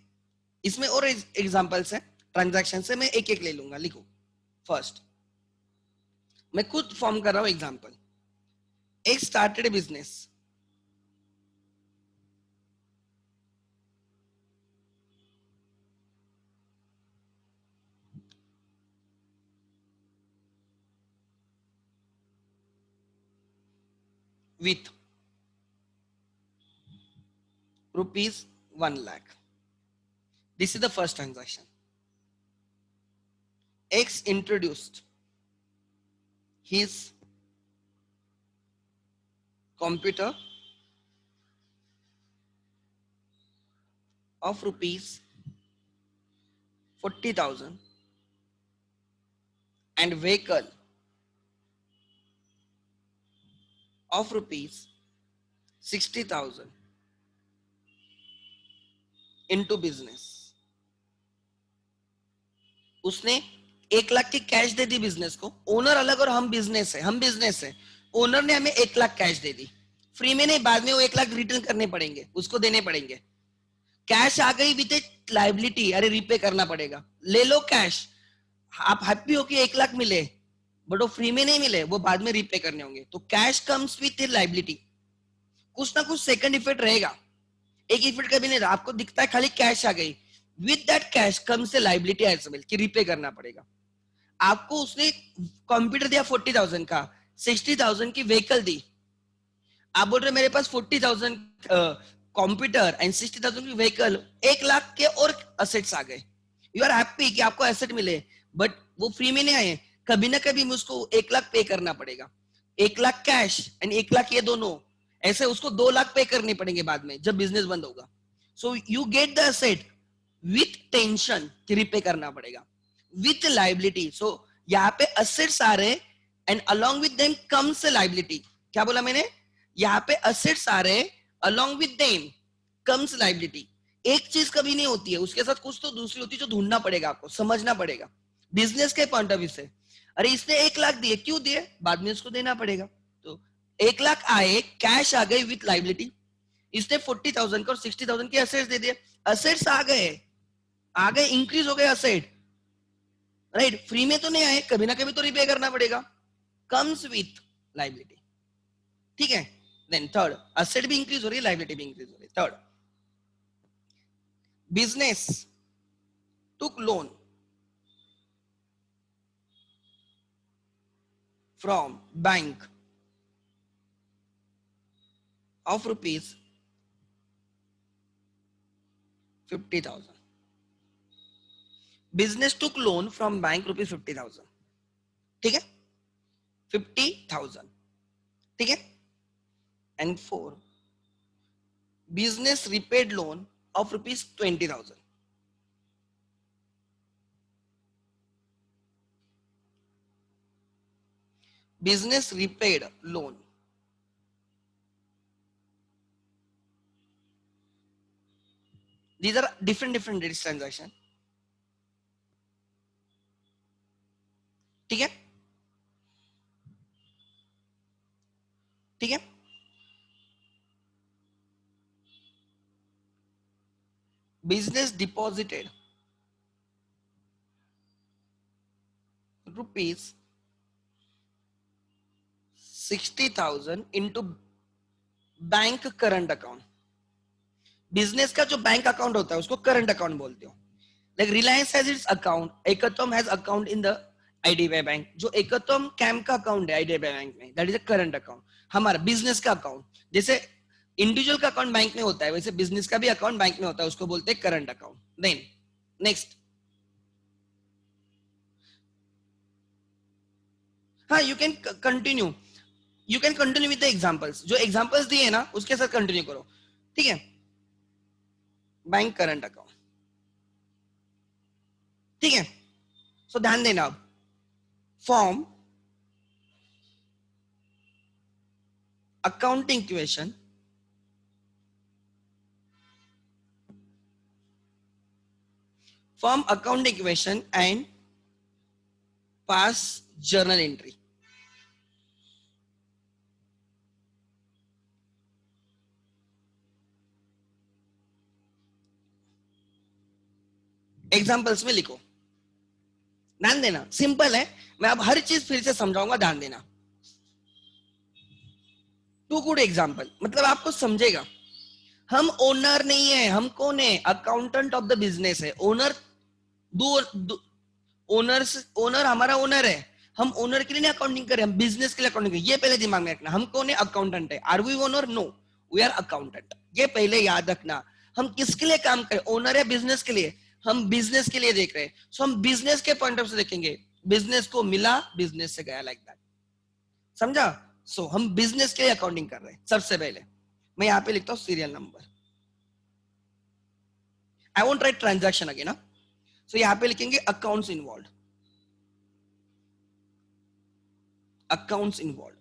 इसमें और एग्जांपल्स है, ट्रांजैक्शन से मैं एक एक ले लूंगा, लिखो, फर्स्ट मैं खुद फॉर्म कर रहा हूं एग्जांपल, एक started business, with rupees 1 lakh, this is the first transaction, X introduced his computer of rupees 40,000 and vehicle of rupees 60,000 into business, उसने 1 लाख की कैश दे दी बिजनेस को, ओनर अलग और हम बिजनेस है, हम बिजनेस है, ओनर ने हमें 1 लाख कैश दे दी, फ्री में नहीं, बाद में वो 1 लाख रिटर्न करने पड़ेंगे, उसको देने पड़ेंगे, कैश आ गई विद लाइबिलिटी, अरे रिपे करना पड़ेगा, ले लो कैश, आप हैप्पी हो कि 1 लाख मिले, बट वो फ्री में नहीं मिले, वो बाद में रिपे करने होंगे, तो कैश कम्स विथ लाइबिलिटी, कुछ ना कुछ सेकंड इफेक्ट रहेगा, एक इफेक्ट कभी नहीं रहा, आपको दिखता है खाली कैश आ गई, with that cash comes a liability as well, कि रिपे करना पड़ेगा, आपको उसने कंप्यूटर दिया 40,000 का, 60,000 की व्हीकल दी, आप बोल रहे मेरे पास 40,000 कंप्यूटर एंड 60,000 की व्हीकल, 1 लाख के और असेट्स आ गए, यू आर हैप्पी कि आपको एसेट मिले, बट वो फ्री में नहीं आए, कभी ना कभी मुझको 1 लाख पे करना पड़ेगा, 1 लाख कैश एंड 1 लाख ये दोनों, ऐसे उसको 2 लाख पे करने पड़ेंगे बाद में जब बिजनेस बंद होगा, so you get the asset with tension कि रिपे करना पड़ेगा, विथ लाइबिलिटी, सो यहाँ पे असेट्स आ रहे and along with them comes liability, क्या बोला मैंने, यहाँ पे असेट्स आ रहे along with them comes liability, एक चीज कभी नहीं होती है, उसके साथ कुछ तो दूसरी होती है जो ढूंढना पड़ेगा, आपको समझना पड़ेगा, बिजनेस के पॉइंट ऑफ व्यू से, अरे इसने 1 लाख दिए, क्यों दिए, बाद में उसको देना पड़ेगा। तो 1 लाख आए, कैश आ गई विथ लाइबिलिटी, इसने 40,000 का और 60,000 के असेट्स दे दिए, असेट्स आ गए, इंक्रीज हो गए असेट, राइट, फ्री में तो नहीं आए, कभी ना कभी तो रिपे करना पड़ेगा, कम्स विथ लाइबिलिटी, ठीक है। देन थर्ड, असेट भी इंक्रीज हो रही है, लाइबिलिटी भी इंक्रीज हो रही है। Third, business took loan from bank of rupees 50,000. Business took loan from bank rupees 50,000, ठीक है, 50,000, ठीक है। And four, business repaid loan of rupees 20,000. Business repaid loan. These are different dates transaction, ठीक है, ठीक है। Business deposited rupees 60,000 into bank current account. Business का जो बैंक अकाउंट होता है उसको करंट अकाउंट बोलते हो। Like Reliance has its account, एकतम has account in the IDBI bank, जो एकतम कैम्प का अकाउंट है आईडीबीआई बैंक में, that is a current account. हमारा बिजनेस का अकाउंट, जैसे इंडिविजुअल का अकाउंट बैंक में होता है वैसे बिजनेस का भी अकाउंट बैंक में होता है, उसको बोलते हैं करंट अकाउंट। देन नेक्स्ट, हाँ you can continue, you can continue with the examples, जो एग्जांपल्स दिए ना उसके साथ कंटिन्यू करो, ठीक है। बैंक करंट अकाउंट, ठीक है। सो ध्यान देना, अब form accounting equation form accounting equation and pass journal entry। Examples में लिखो, ध्यान देना, सिंपल है, मैं अब हर चीज फिर से समझाऊंगा, ध्यान देना। टू गुड एग्जांपल मतलब आपको समझेगा। हम ओनर नहीं है, हम कौन है, अकाउंटेंट ऑफ द बिजनेस है। ओनर ओनर्स, ओनर हमारा ओनर है, हम ओनर के लिए नहीं अकाउंटिंग करें, हम बिजनेस के लिए अकाउंटिंग करें, ये पहले दिमाग में रखना। हम कौन है, अकाउंटेंट है। Are we owner, no, we are accountant, ये पहले याद रखना। हम किसके लिए काम करें, ओनर है बिजनेस के लिए, हम बिजनेस के लिए देख रहे हैं, सो हम बिजनेस के पॉइंट ऑफ से देखेंगे, बिजनेस को मिला, बिजनेस से गया, लाइक दैट, समझा। सो हम बिजनेस के लिए अकाउंटिंग कर रहे हैं। सबसे पहले मैं यहां पे लिखता हूं serial number, I won't right transaction again ना, सो यहां पे लिखेंगे accounts involve, accounts involve,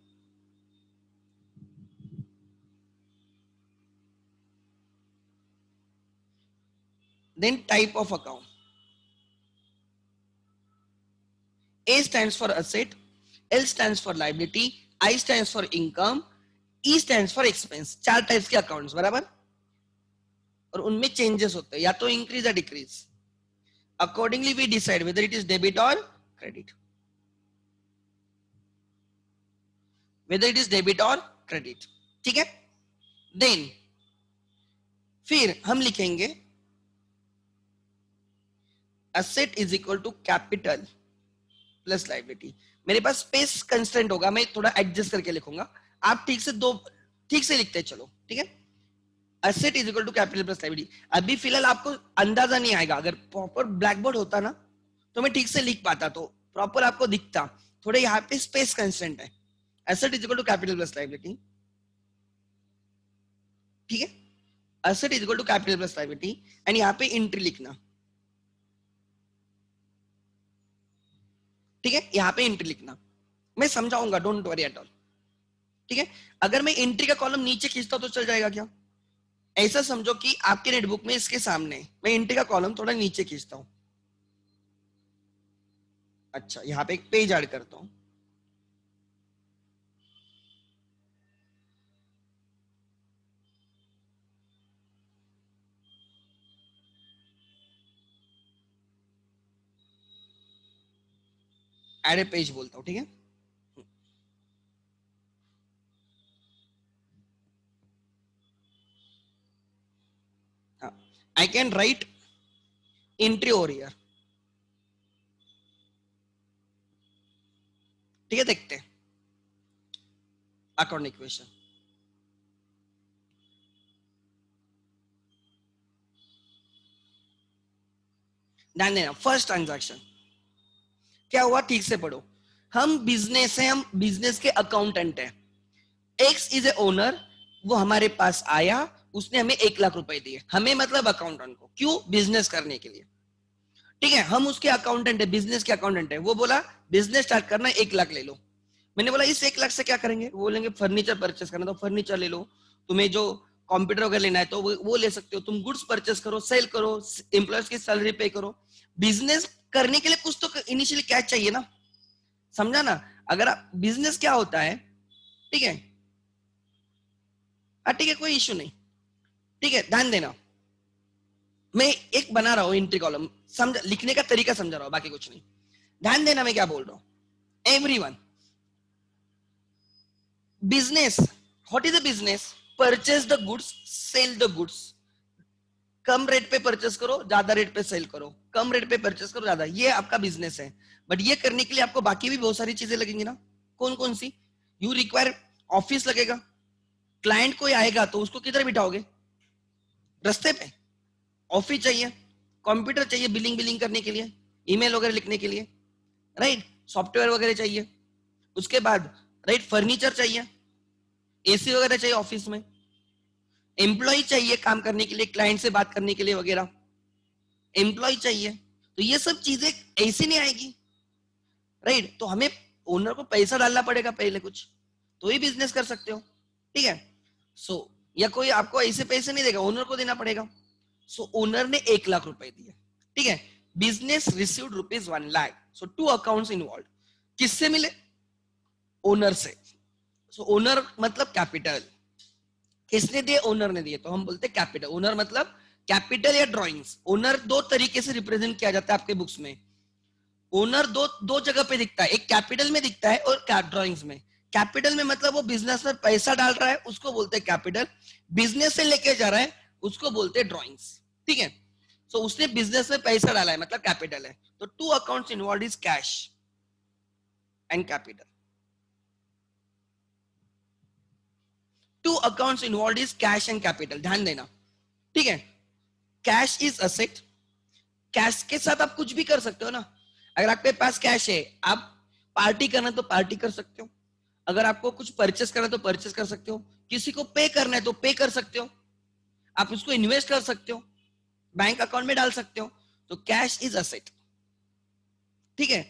then type of account, A stands for asset, L stands for liability, I stands for income, E stands for expense। 4 types के accounts, बराबर, और उनमें changes होते हैं, या तो इंक्रीज या decrease. Accordingly we decide whether it is debit और credit, whether it is debit और क्रेडिट, ठीक है। देन फिर हम लिखेंगे asset is equal to capital plus liability. मेरे पास स्पेस कंस्टेंट होगा, मैं थोड़ा एडजस्ट करके लिखूंगा, आप ठीक से लिखते चलो, ठीक है। Asset is equal to capital plus liability. अभी फिलहाल आपको अंदाजा नहीं आएगा, अगर प्रॉपर ब्लैक बोर्ड होता ना तो मैं ठीक से लिख पाता, तो प्रॉपर आपको दिखता। थोड़े यहाँ पे स्पेस कंस्टेंट है, asset is equal to capital plus liability, ठीक है। Asset is equal to capital plus liability and यहाँ पे एंट्री लिखना, ठीक है, यहाँ पे एंट्री लिखना, मैं समझाऊंगा, डोंट वरी एट ऑल, ठीक है। अगर मैं एंट्री का कॉलम नीचे खींचता तो चल जाएगा क्या, ऐसा समझो कि आपके नेटबुक में इसके सामने मैं एंट्री का कॉलम थोड़ा नीचे खींचता हूं, अच्छा, यहाँ पे एक पेज ऐड करता हूं। ऐड ए पेज बोलता हूं, ठीक है। हाँ, I can write entry over here, ठीक है। देखते हैं अकाउंट इक्वेशन। ध्यान देना, फर्स्ट ट्रांजैक्शन क्या हुआ, ठीक से पढ़ो। हम बिजनेस है, हम बिजनेस के अकाउंटेंट है। एक्स इज ए ओनर, वो हमारे पास आया, उसने हमें 1 लाख रुपए दिए, हमें मतलब अकाउंटेंट को, क्यों, बिजनेस करने के लिए, ठीक है। हम उसके अकाउंटेंट है, बिजनेस के अकाउंटेंट है। वो बोला बिजनेस स्टार्ट करना है, 1 लाख ले लो। मैंने बोला इस 1 लाख से क्या करेंगे, वो बोलेंगे फर्नीचर परचेस करना, तो फर्नीचर ले लो। तुम्हें जो कंप्यूटर वगैरह लेना है तो वो ले सकते हो। तुम गुड्स परचेस करो, सेल करो, एम्प्लॉयज की सैलरी पे करो। बिजनेस करने के लिए कुछ तो इनिशियली कैश चाहिए ना, समझा ना। अगर आप बिजनेस क्या होता है, ठीक है, ठीक है, कोई इश्यू नहीं, ठीक है। ध्यान देना, मैं एक बना रहा हूं एंट्री कॉलम, समझ, लिखने का तरीका समझा रहा हूं, बाकी कुछ नहीं। ध्यान देना मैं क्या बोल रहा हूं। Everyone, business, what is a business, purchase the goods, sell the goods. कम रेट पे परचेस करो, ज्यादा रेट पे सेल करो, कम रेट पे परचेस करो, ज्यादा, ये आपका बिजनेस है। बट ये करने के लिए आपको बाकी भी बहुत सारी चीजें लगेंगी ना। कौन कौन सी, यू रिक्वायर ऑफिस लगेगा, क्लाइंट कोई आएगा तो उसको किधर बिठाओगे, रस्ते पे। ऑफिस चाहिए, कंप्यूटर चाहिए बिलिंग बिलिंग करने के लिए, ईमेल वगैरह लिखने के लिए, राइट, सॉफ्टवेयर वगैरह चाहिए। उसके बाद राइट फर्नीचर चाहिए, एसी वगैरह चाहिए ऑफिस में, एम्प्लॉय चाहिए काम करने के लिए, क्लाइंट से बात करने के लिए वगैरह, एम्प्लॉय चाहिए। तो ये सब चीजें ऐसी नहीं आएगी, राइट। तो हमें ओनर को पैसा डालना पड़ेगा पहले कुछ, तो ही बिजनेस कर सकते हो, ठीक है। सो या कोई आपको ऐसे पैसे नहीं देगा, ओनर को देना पड़ेगा। सो ओनर ने 1 लाख रुपए दिए, ठीक है। Business received ₹1 lakh. So two accounts involve, किससे मिले, ओनर से। सो ओनर मतलब कैपिटल, किसने दिए, ओनर ने दिए, तो हम बोलते कैपिटल। ओनर मतलब कैपिटल या ड्राइंग्स। ओनर दो तरीके से रिप्रेजेंट किया जाता है आपके बुक्स में। ओनर दो दो जगह पे दिखता है, एक कैपिटल में दिखता है और ड्राइंग्स में। कैपिटल में मतलब वो बिजनेस में पैसा डाल रहा है, उसको बोलते हैं कैपिटल। बिजनेस से लेके जा रहा है, उसको बोलते हैं ड्राइंग्स, ठीक है। सो उसने बिजनेस में पैसा डाला है, मतलब कैपिटल है। तो two accounts involve is cash and capital. Two accounts involve is cash and capital, ध्यान देना, ठीक है। कैश इज असेट, कैश के साथ आप कुछ भी कर सकते हो ना। अगर आपके पास कैश है, आप पार्टी करना है तो पार्टी कर सकते हो, अगर आपको कुछ परचेस करना है तो परचेस कर सकते हो, किसी को पे करना है तो पे कर सकते हो, आप उसको इन्वेस्ट कर सकते हो, बैंक अकाउंट में डाल सकते हो। तो कैश इज असेट, ठीक है।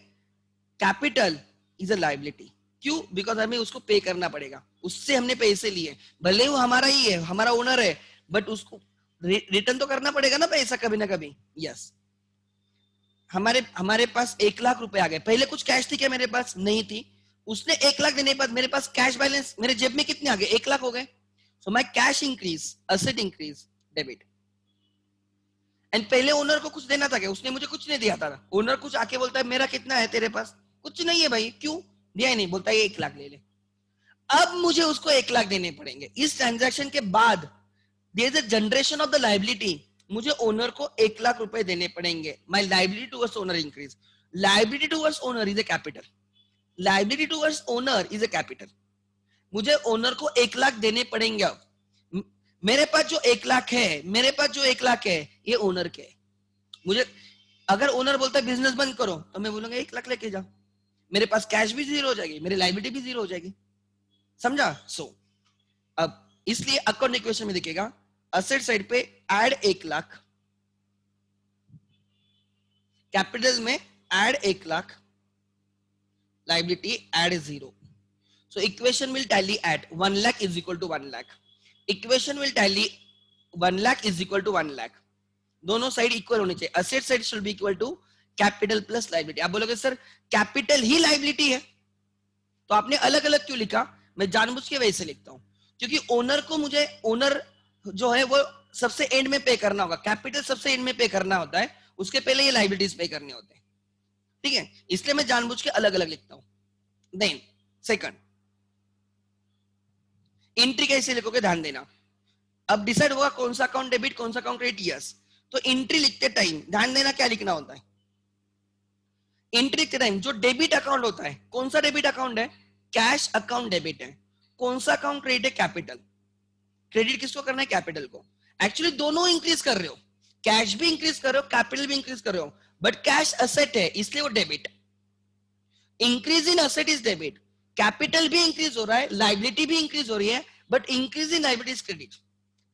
कैपिटल इज अ लाइबिलिटी, क्यों, बिकॉज हमें उसको पे करना पड़ेगा, उससे हमने पैसे लिए, भले वो हमारा ही है, हमारा ओनर है, बट उसको रिटर्न तो करना पड़ेगा ना पैसा कभी ना कभी। यस, हमारे हमारे पास 1 लाख रुपए आ गए, पहले कुछ कैश थी क्या मेरे पास, नहीं थी। उसने 1 लाख देने के बाद मेरे पास कैश बैलेंस, मेरे जेब में कितने आ गए, 1 लाख हो गए। So my cash increase, asset increase, debit. And पहले ओनर को कुछ देना था क्या, उसने मुझे कुछ नहीं दिया था। ओनर कुछ आके बोलता है मेरा कितना है तेरे पास, कुछ नहीं है भाई, क्यों दिया ही नहीं, बोलता है 1 लाख ले ले। अब मुझे उसको 1 लाख देने पड़ेंगे। इस ट्रांजैक्शन के बाद there is a generation of the liability, मुझे ओनर को 1 लाख रुपए देने पड़ेंगे। My liability towards owner increase. Liability towards owner is a capital, liability towards owner is a capital. मुझे ओनर को 1 लाख देने पड़ेंगे। अब मेरे पास जो 1 लाख है, मेरे पास जो 1 लाख है, ये ओनर के है। मुझे, अगर ओनर बोलता है बिजनेस बंद करो, तो मैं बोलूंगा 1 लाख लेके जाओ, मेरे पास कैश भी जीरो हो जाएगी, मेरी लाइबिलिटी भी जीरो हो जाएगी, समझा। सो अब इसलिए अकाउंट इक्वेशन में दिखेगा, असेट साइड पे ऐड 1 लाख, कैपिटल में add 1 lakh, liability add 0। So equation will tally at 1 lakh is equal to 1 lakh. Equation will tally 1 lakh is equal to 1 lakh. दोनों साइड इक्वल होनी चाहिए। Asset side should be equal to capital plus liability. आप बोलोगे sir capital ही liability है, तो आपने अलग अलग क्यों लिखा? मैं जानबूझ के वैसे लिखता हूं क्योंकि ओनर को, मुझे ओनर जो है वो सबसे एंड में पे करना होगा, कैपिटल सबसे एंड में पे करना होता है, उसके पहले ये लाइबिलिटीज पे करने होते हैं, ठीक है? इसलिए मैं जानबूझ के अलग अलग लिखता हूं। देन सेकंड, एंट्री कैसे लिखोगे ध्यान देना। अब डिसाइड होगा कौन सा अकाउंट डेबिट कौन सा अकाउंट क्रेडिट, यस। तो एंट्री लिखते टाइम ध्यान देना क्या लिखना होता है। एंट्री लिखते टाइम जो डेबिट अकाउंट होता है, कौन सा डेबिट अकाउंट है? कैश अकाउंट डेबिट है। कौन सा अकाउंट क्रेडिट है? कैपिटल। क्रेडिट किसको करना है? कैपिटल को। एक्चुअली दोनों इंक्रीज कर रहे हो, कैश भी इंक्रीज कर रहे हो, कैपिटल भी इंक्रीज कर रहे हो, बट कैश असेट है इसलिए वो debit. Increase in asset is debit, capital भी इंक्रीज हो रहा है, लाइबिलिटी भी इंक्रीज हो रही है, but increase in liability is credit.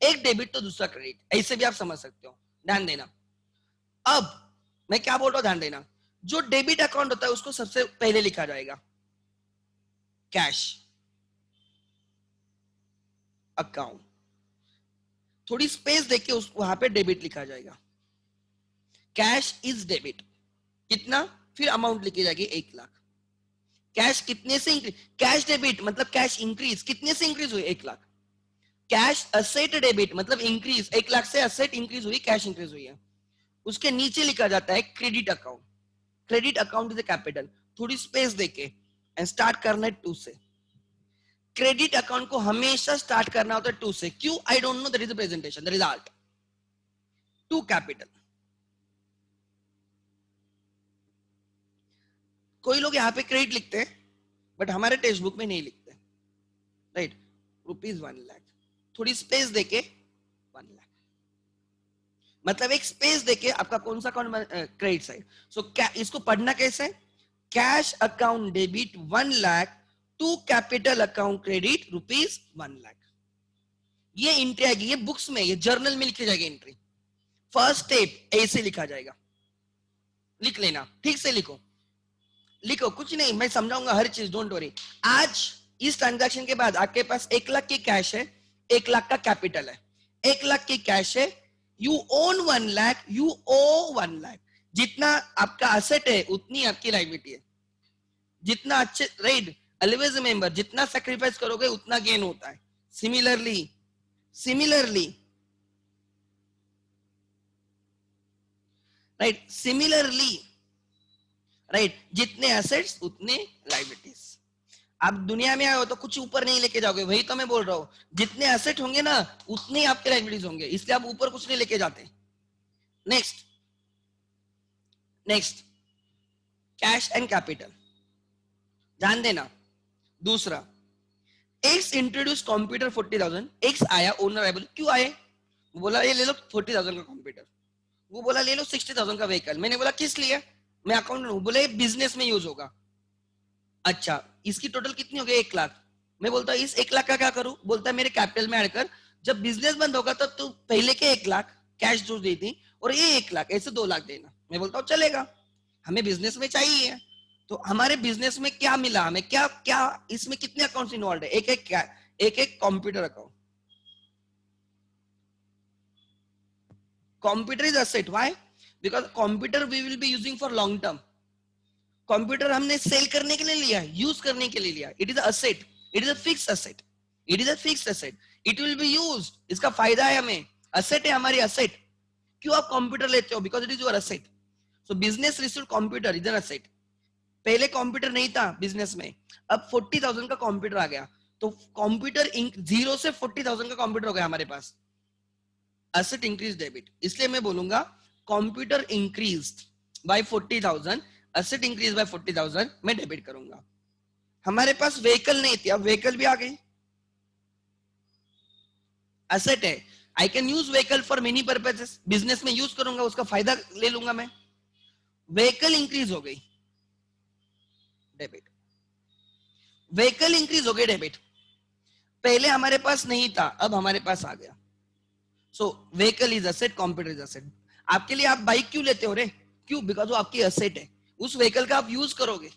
एक डेबिट तो दूसरा क्रेडिट, ऐसे भी आप समझ सकते हो, ध्यान देना। अब मैं क्या बोल रहा हूं ध्यान देना, जो डेबिट अकाउंट होता है उसको सबसे पहले लिखा जाएगा कैश अकाउंट, थोड़ी स्पेस देके उस वहां पे डेबिट लिखा जाएगा, कैश इज डेबिट। कितना? फिर अमाउंट लिखी जाएगी 1,00,000। कैश कितने से इंक्रीज? कैश डेबिट मतलब कैश इंक्रीज, कितने से इंक्रीज हुई? 1,00,000। कैश असेट डेबिट मतलब इंक्रीज, 1,00,000 से असेट इंक्रीज हुई, कैश इंक्रीज हुई है, उसके नीचे लिखा जाता है credit account. Credit account is a capital, थोड़ी स्पेस देके एंड स्टार्ट करना है 2 से। क्रेडिट अकाउंट को हमेशा स्टार्ट करना होता है 2 से, क्यों? I don't know, that is the presentation, that is art. 2 capital. कोई लोग यहाँ पे क्रेडिट लिखते हैं बट हमारे टेक्स्ट बुक में नहीं लिखते, राइट? ₹1,00,000, थोड़ी स्पेस देके 1,00,000, मतलब एक स्पेस देके आपका कौन सा अकाउंट क्रेडिट साइड। सो इसको पढ़ना कैसे? Cash account debit 1,00,000 to capital account credit ₹1,00,000। ये एंट्री आएगी, ये बुक्स में, ये जर्नल में लिखी जाएगी एंट्री। फर्स्ट स्टेप ऐसे लिखा जाएगा, लिख लेना, ठीक से लिखो, लिखो, कुछ नहीं मैं समझाऊंगा हर चीज, डोंट वरी। आज इस ट्रांजैक्शन के बाद आपके पास 1,00,000 की कैश है, 1,00,000 का कैपिटल है, 1,00,000 की कैश है, यू ओन 1,00,000, यू ओ 1,00,000। जितना आपका असेट है उतनी आपकी लाइबिलिटी है, जितना अच्छे, राइट? ऑलवेज रिमेंबर, जितना सेक्रीफाइस करोगे उतना गेन होता है। Similarly, similarly, right, similarly, right, जितने एसेट्स उतने लाइबिलिटीज। आप दुनिया में आए हो तो कुछ ऊपर नहीं लेके जाओगे, वही तो मैं बोल रहा हूं, जितने एसेट होंगे ना उतने आपके लाइबिलिटीज होंगे, इसलिए आप ऊपर कुछ नहीं लेके जाते। Next, next, cash and capital, ध्यान देना। दूसरा, एक्स इंट्रोड्यूस कंप्यूटर 40,000, एक्स आया, ओनर आया, बोले क्यों आए? वो बोला ये ले लो 40,000 का कंप्यूटर, वो बोला ले लो 60,000 का व्हीकल। मैंने बोला किस लिए? मैं अकाउंटेंट हूं। बोले बिजनेस में यूज होगा। अच्छा, इसकी टोटल कितनी हो गई? 1,00,000। मैं बोलता इस 1,00,000 का क्या करूं? बोलता है मेरे कैपिटल में ऐड कर, जब बिजनेस बंद होगा तब तो पहले के 1,00,000 कैश जो दी थी और ये 1,00,000, ऐसे 2,00,000 देना। मैं बोलता हूँ चलेगा, हमें बिजनेस में चाहिए। तो हमारे बिजनेस में क्या मिला हमें, क्या क्या इसमें कितने अकाउंट्स इन्वॉल्व है? एक एक क्या, एक एक computer account. Computer is asset, why? Because computer we will be using for long term. Computer हमने सेल करने के लिए लिया, यूज करने के लिए लिया, it is asset, it is a fix asset, it is a fix asset, it will be used, इसका फायदा है हमें, असेट है हमारी, असेट। क्यों आप कंप्यूटर लेते हो? Because it is your asset. So business receive computer is an asset. पहले कंप्यूटर नहीं था बिजनेस में, अब 40,000 का कंप्यूटर आ गया, तो कंप्यूटर 0 से 40,000 का कंप्यूटर हो गया हमारे पास, असेट इंक्रीज डेबिट। इसलिए मैं बोलूंगा computer increase by 40,000, asset increase by 40,000, मैं डेबिट करूंगा। हमारे पास व्हीकल नहीं थी, अब व्हीकल भी आ गई, असेट है, I can use vehicle for many purposes, business में यूज करूंगा, उसका फायदा ले लूंगा मैं। व्हीकल इंक्रीज हो गई, डेबिट। व्हीकल इंक्रीज हो गई, डेबिट। पहले हमारे पास नहीं था, अब हमारे पास आ गया। So vehicle is asset, computer is asset. आपके लिए आप बाइक क्यों लेते हो रे? क्यों? बिकॉज वो आपकी असेट है, उस व्हीकल का आप यूज करोगे,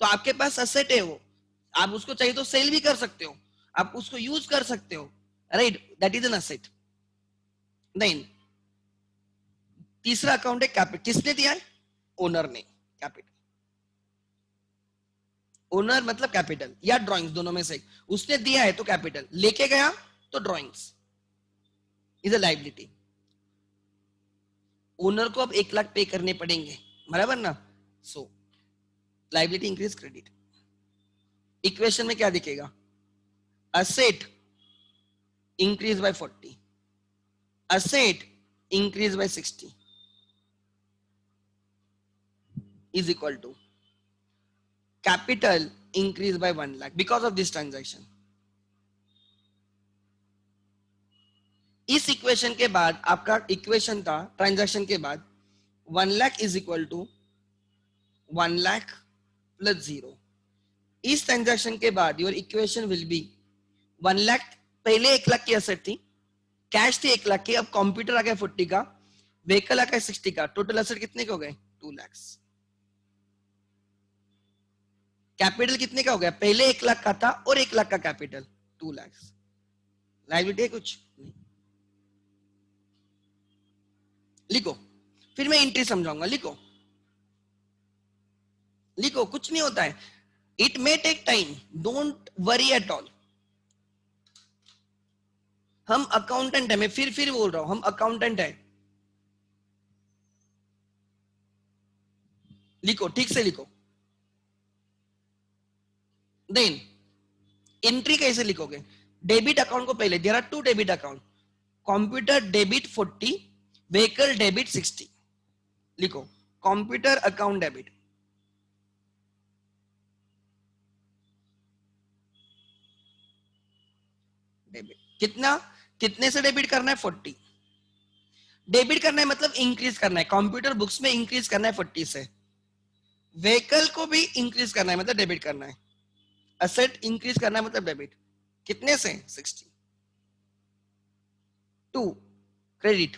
तो आपके पास असेट है वो, आप उसको चाहिए तो सेल भी कर सकते हो, आप उसको यूज कर सकते हो, right? That is an asset. Then तीसरा अकाउंट है कैपिटल, किसने दिया है? ओनर ने कैपिटल, ओनर मतलब कैपिटल या ड्राइंग्स, दोनों में से एक, उसने दिया है तो कैपिटल, लेके गया तो drawings is a liability. Owner को अब 1 लाख पे करने पड़ेंगे, बराबर ना। सो लायबिलिटी इंक्रीज क्रेडिट। इक्वेशन में क्या दिखेगा, asset increase by 40, asset increase by 60 is equal to capital increase by 1 lakh because of this transaction। इस इक्वेशन के बाद आपका इक्वेशन था ट्रांजैक्शन के बाद 1 lakh is equal to 1 lakh plus 0। इस ट्रांजैक्शन के बाद your equation will be 1 lakh, पहले 1 लाख की असेट थी, कैश थी 1 लाख की, अब कंप्यूटर आ गया 40 का, व्हीकल आ गया 60 का, टोटल असेट कितने के हो गए 2 लाख। कैपिटल कितने का हो गया, पहले 1 लाख का था और 1 लाख का कैपिटल 2 लाख। लायबिलिटी है कुछ नहीं, लिखो, फिर मैं एंट्री समझाऊंगा, लिखो लिखो, कुछ नहीं होता है, it may take time, don't worry at all. हम अकाउंटेंट है, मैं फिर बोल रहा हूं, हम अकाउंटेंट है। लिखो, ठीक से लिखो। देन एंट्री कैसे लिखोगे, डेबिट अकाउंट को पहले, there are 2 debit account, computer debit 40, vehicle debit 60। लिखो कंप्यूटर अकाउंट डेबिट, डेबिट कितना, कितने से डेबिट करना है 40, डेबिट करना है मतलब इंक्रीज करना है, कंप्यूटर बुक्स में इंक्रीज करना है 40 से, व्हीकल को भी इंक्रीज करना है मतलब डेबिट करना है, असेट इंक्रीज करना है मतलब डेबिट, कितने से 60। 2 क्रेडिट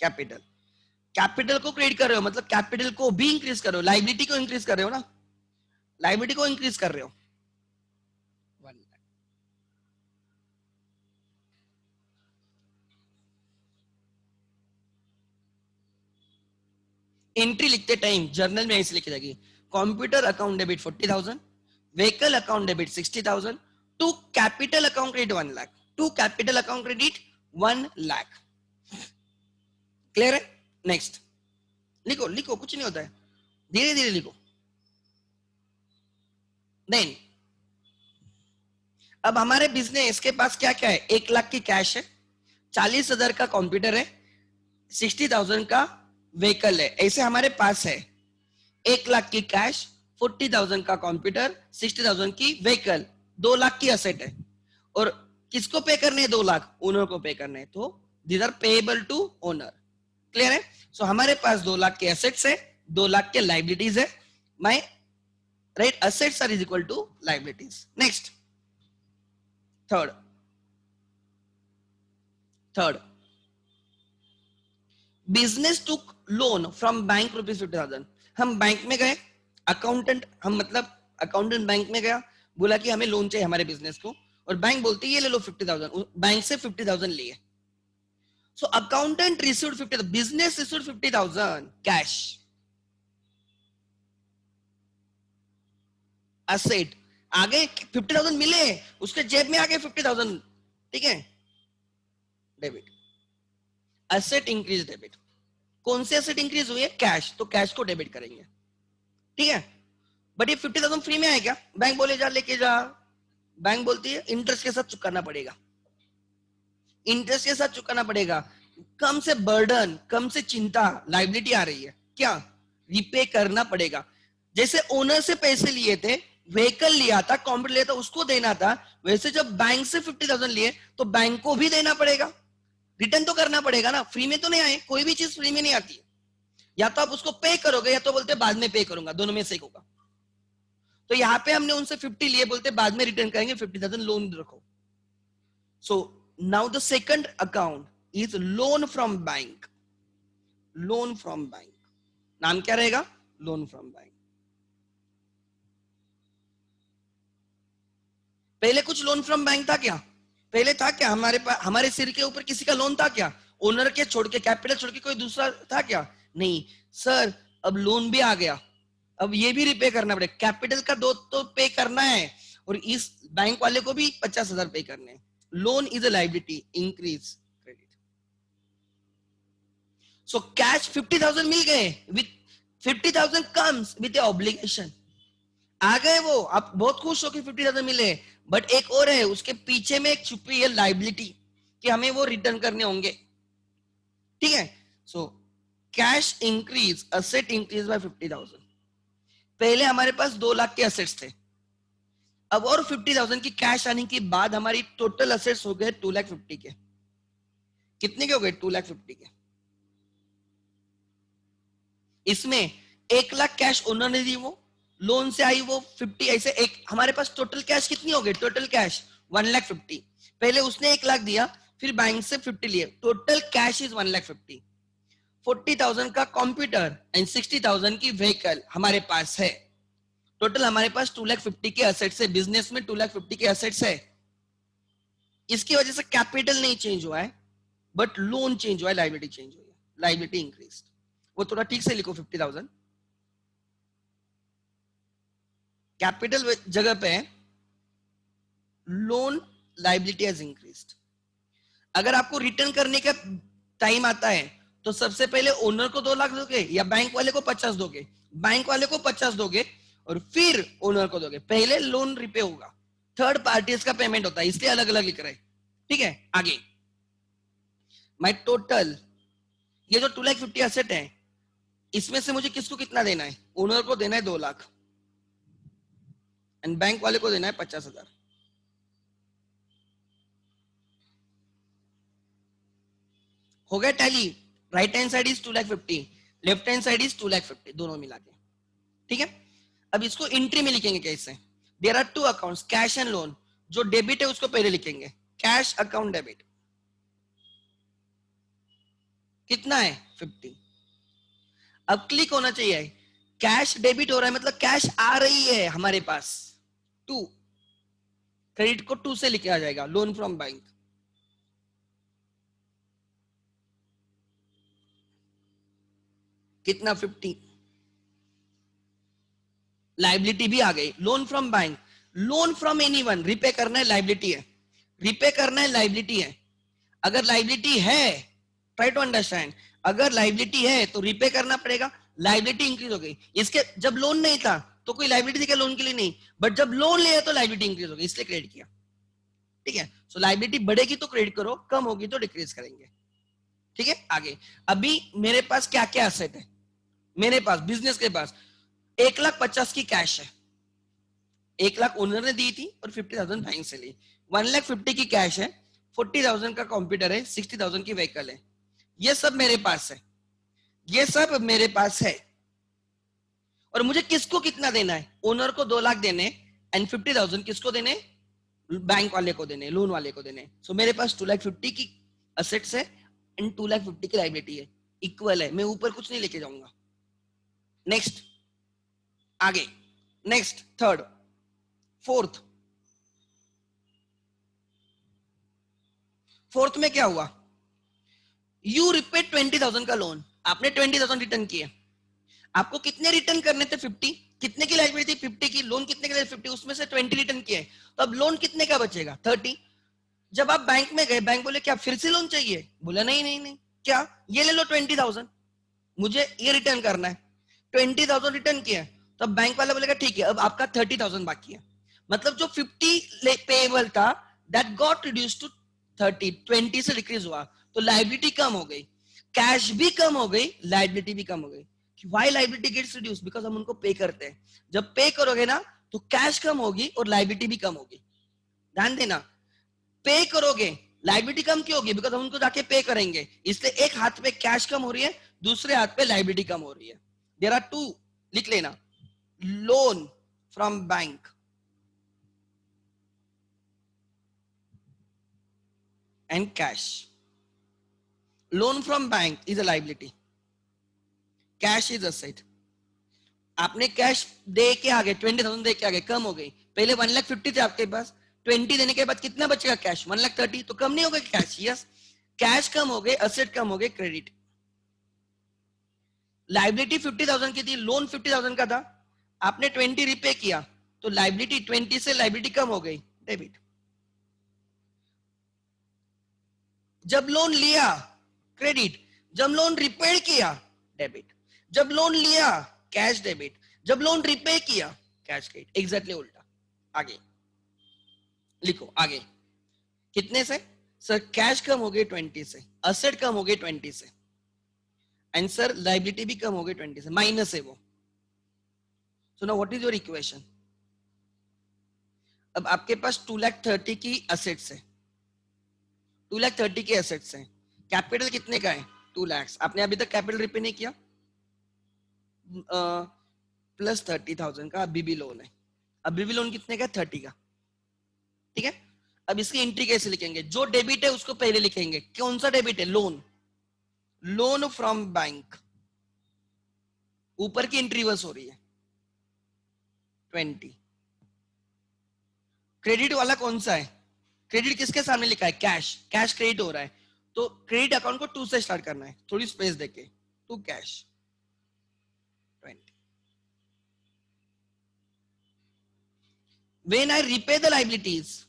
कैपिटल, कैपिटल को क्रेडिट कर रहे हो मतलब कैपिटल को भी इंक्रीज कर रहे हो, लायबिलिटी को इंक्रीज कर रहे हो ना, लायबिलिटी को इंक्रीज कर रहे हो। 1 लाख एंट्री लिखते टाइम जर्नल में ऐसे लिखी जाएगी, computer account debit 40,000, vehicle account debit 60,000, to capital account credit 1 lakh, to capital account credit 1 lakh. Clear है, नेक्स्ट लिखो, लिखो कुछ नहीं होता है, धीरे धीरे लिखो। देन अब हमारे बिजनेस के पास क्या क्या है, 1 लाख की कैश है, 40,000 का कंप्यूटर है, 60,000 का व्हीकल है, ऐसे हमारे पास है 1 लाख की कैश, 40,000 का कंप्यूटर, 60,000 की व्हीकल, 2 लाख की असेट है। और किसको पे करने हैं 2 लाख, ओनर को पे करने हैं, तो these are payable to owner. Clear है, सो हमारे पास 2 लाख के एसेट्स है, 2 लाख के लाइबिलिटीज है, my right assets are is equal to liabilities। next third business took loan from bank rupees 50,000। हम बैंक में गए, अकाउंटेंट, हम मतलब अकाउंटेंट बैंक में गया, बोला कि हमें लोन चाहिए हमारे बिजनेस को, और बैंक बोलती है ये ले लो 50,000, बैंक से 50,000 लिए। So accountant received 50,000, business received 50,000 cash, asset आगे 50,000 मिले, उसके जेब में आ गए 50,000, ठीक है, डेबिट, एसेट इंक्रीज डेबिट। कौन से एसेट इंक्रीज हुई है, कैश, तो कैश को डेबिट करेंगे, ठीक है। बट ये 50,000 फ्री में है क्या, बैंक बोले जा लेके जा, बैंक बोलती है इंटरेस्ट के साथ चुकाना पड़ेगा, इंटरेस्ट के साथ चुकाना पड़ेगा, कम से बर्डन, कम से चिंता, लाइबिलिटी आ रही है, क्या रिपे करना पड़ेगा। जैसे ओनर से पैसे लिए थे, व्हीकल लिया था, कंप्यूटर लिया था, उसको देना था, वैसे जब बैंक से 50,000 लिए तो बैंक को भी देना पड़ेगा, रिटर्न तो करना पड़ेगा ना, फ्री में तो नहीं आए, कोई भी चीज फ्री में नहीं आती, या तो आप उसको पे करोगे या तो बोलते बाद में पे करूंगा, दोनों में से एक होगा। तो यहाँ पे हमने उनसे 50 लिए, बोलते बाद में रिटर्न करेंगे, 50,000 लोन रखो। So now the second account is loan from bank, loan from bank, नाम क्या रहेगा, लोन फ्रॉम बैंक। पहले कुछ लोन फ्रॉम बैंक था क्या, पहले था क्या, हमारे पास, हमारे सिर के ऊपर किसी का लोन था क्या, ओनर के छोड़ के, कैपिटल छोड़ के कोई दूसरा था क्या, नहीं सर, अब लोन भी आ गया, अब ये भी रिपे करना पड़ेगा, कैपिटल का दो तो पे करना है और इस बैंक वाले को भी 50,000 पे करने हैं. Loan is a liability, increase credit. So cash 50,000 मिल गए, with 50,000 comes with a obligation. आ गए वो, आप बहुत खुश हो कि 50,000 मिले, बट एक और है, उसके पीछे में एक छुपी है लाइबिलिटी कि हमें वो रिटर्न करने होंगे. ठीक है. So cash increase, asset increase by 50,000. पहले हमारे पास 2 लाख के असेट्स थे, अब और 50,000 की कैश आने के बाद हमारी टोटल असेट्स हो गए 2,50,000 के. कितने के हो गए? 2,50,000 के. इसमें 1 लाख कैश ओनर ने दी, वो लोन से आई वो 50, ऐसे एक हमारे पास टोटल कैश कितनी हो गई? Total cash 1,50,000. पहले उसने 1 लाख दिया, फिर बैंक से 50 लिए, टोटल कैश इज 1,50,000. 40,000 का कंप्यूटर एंड 60,000 की व्हीकल हमारे पास है. टोटल हमारे पास 2,50,000 के असेट्स है. बिजनेस में 2,50,000 के असेट्स है. इसकी वजह से कैपिटल नहीं चेंज हुआ है, बट लोन चेंज हुआ है, लाइबिलिटी चेंज हुई है, लाइबिलिटी इंक्रीज. वो थोड़ा ठीक से लिखो. 50,000 कैपिटल जगह पे है, लोन लाइबिलिटी हैज इंक्रीज्ड. अगर आपको रिटर्न करने का टाइम आता है तो सबसे पहले ओनर को 2 लाख दोगे या बैंक वाले को 50 दोगे? बैंक वाले को 50 दोगे और फिर ओनर को दोगे. पहले लोन रिपे होगा, थर्ड पार्टीज का पेमेंट होता है, इसलिए अलग अलग लिख रहे हैं. ठीक है. आगे माय टोटल, ये जो 2,50,000 एसेट है, इसमें से मुझे किसको कितना देना है? ओनर को देना है 2 लाख एंड बैंक वाले को देना है 50,000. हो गया tally. Right hand side is 2,50,000, left hand side is 2,50,000, दोनों मिला के. ठीक है. अब इसको एंट्री में लिखेंगे कैसे? There are 2 accounts, cash and loan. जो डेबिट है उसको पहले लिखेंगे, कैश अकाउंट डेबिट. कितना है? 50. अब क्लिक होना चाहिए, कैश डेबिट हो रहा है मतलब कैश आ रही है हमारे पास. 2, क्रेडिट को 2 से लिखा आ जाएगा. लोन फ्रॉम बैंक, कितना? 50. लाइबिलिटी भी आ गई. Loan from bank, loan from anyone, repay करना है, लाइबिलिटी है. रिपे करना है, लाइबिलिटी है. अगर लाइबिलिटी है, ट्राई टू अंडरस्टैंड, अगर लाइबिलिटी है तो रिपे करना पड़ेगा, लाइबिलिटी इंक्रीज हो गई. इसके जब लोन नहीं था तो कोई लाइबिलिटी थी क्या? लोन के लिए नहीं, बट जब लोन लिया तो लाइबिलिटी इंक्रीज हो गई, इसलिए क्रेडिट किया. ठीक है. सो लाइबिलिटी बढ़ेगी तो क्रेडिट करो, कम होगी तो डिक्रीज करेंगे. ठीक है. आगे अभी मेरे पास क्या क्या एसेट है? मेरे पास बिजनेस के पास 1,50,000 की कैश है, 1 लाख ओनर ने दी थी और 50,000 बैंक से ली. 1,50,000 की कैश है, 40,000 का कंप्यूटर है, 60,000 की व्हीकल है. ये सब मेरे पास है, ये सब मेरे पास है. और मुझे किसको कितना देना है? ओनर को 2 लाख देने एंड 50,000 किसको देने? बैंक वाले को देने, लोन वाले को देने. सो मेरे पास 2,50,000 की असेट्स है एंड 2,50,000 की लाइबिलिटी है. इक्वल है, मैं ऊपर कुछ नहीं लेके जाऊंगा. नेक्स्ट, आगे, नेक्स्ट, थर्ड, फोर्थ. फोर्थ में क्या हुआ? यू रिपेड 20,000 का लोन, आपने 20,000 रिटर्न किए. आपको कितने रिटर्न करने थे? 50. कितने की लाइबिलिटी थी? 50 की. लोन कितने के थे? 50. उसमें से 20 रिटर्न किए, तो अब लोन कितने का बचेगा? 30. जब आप बैंक में गए, बैंक बोले क्या फिर से लोन चाहिए? बोला नहीं नहीं नहीं, क्या ये ले लो 20,000, मुझे ये रिटर्न करना है. 20,000 रिटर्न किया, तो बैंक वाला बोलेगा ठीक है, अब आपका 30,000 बाकी है. मतलब जो 50 पेएबल था दैट गॉट रिड्यूस टू 30, 20 से डिक्रीज हुआ, तो लाइबिलिटी कम हो गई, कैश भी कम हो गई, लाइबिलिटी भी कम हो गई. Why liability gets reduce? Because हम उनको पे करते हैं. जब पे करोगे ना तो कैश कम होगी और लाइबिलिटी भी कम होगी. ध्यान देना, पे करोगे, लाइबिलिटी कम क्यों होगी? बिकॉज हम उनको जाके पे करेंगे, इसलिए एक हाथ पे कैश कम हो रही है, दूसरे हाथ पे लाइबिलिटी कम हो रही है. देयर आर 2, लिख लेना, loan from bank and cash. Loan from bank is a liability, cash is asset. आपने कैश दे के आगे 20,000 दे के आगे, कम हो गई. पहले 1,50,000 थे आपके पास, 20 देने के बाद कितना बचेगा? कैश 1,30,000, तो कम नहीं होगा कैश? यस, कैश कम हो गए, असेट कम हो गए, क्रेडिट. लाइबिलिटी 50,000 की थी, लोन 50,000 का था, आपने 20 रिपे किया, तो लाइबिलिटी 20 से लाइबिलिटी कम हो गई, डेबिट। जब लोन लिया, क्रेडिट। जब लोन रिपेड किया, डेबिट। जब लोन लिया, कैश डेबिट। जब लोन रिपे किया, कैश क्रेडिट। एग्जैक्टली उल्टा। आगे लिखो, आगे कितने से? सर कैश कम हो गई 20 से, असेट कम हो गई 20 से, एंड सर लाइबिलिटी भी कम हो गई 20 से, माइनस है वो। So now what is your equation? अब आपके पास 2,30,000 की असेट्स है, 2,30,000 के असेट्स हैं, कैपिटल कितने का है? 2 लाख। आपने अभी तक कैपिटल रिपे नहीं किया, प्लस 30,000 का अभी भी लोन है। अभी भी लोन कितने का? 30 का। ठीक है, अब इसकी एंट्री कैसे लिखेंगे? जो डेबिट है उसको पहले लिखेंगे। कौन सा डेबिट है? Loan, loan from bank. ऊपर की एंट्री बस हो रही है 20। क्रेडिट वाला कौन सा है? क्रेडिट किसके सामने लिखा है? कैश। कैश क्रेडिट हो रहा है, तो क्रेडिट अकाउंट को 2 से स्टार्ट करना है, थोड़ी स्पेस देके, to cash 20। when I repay the liabilities,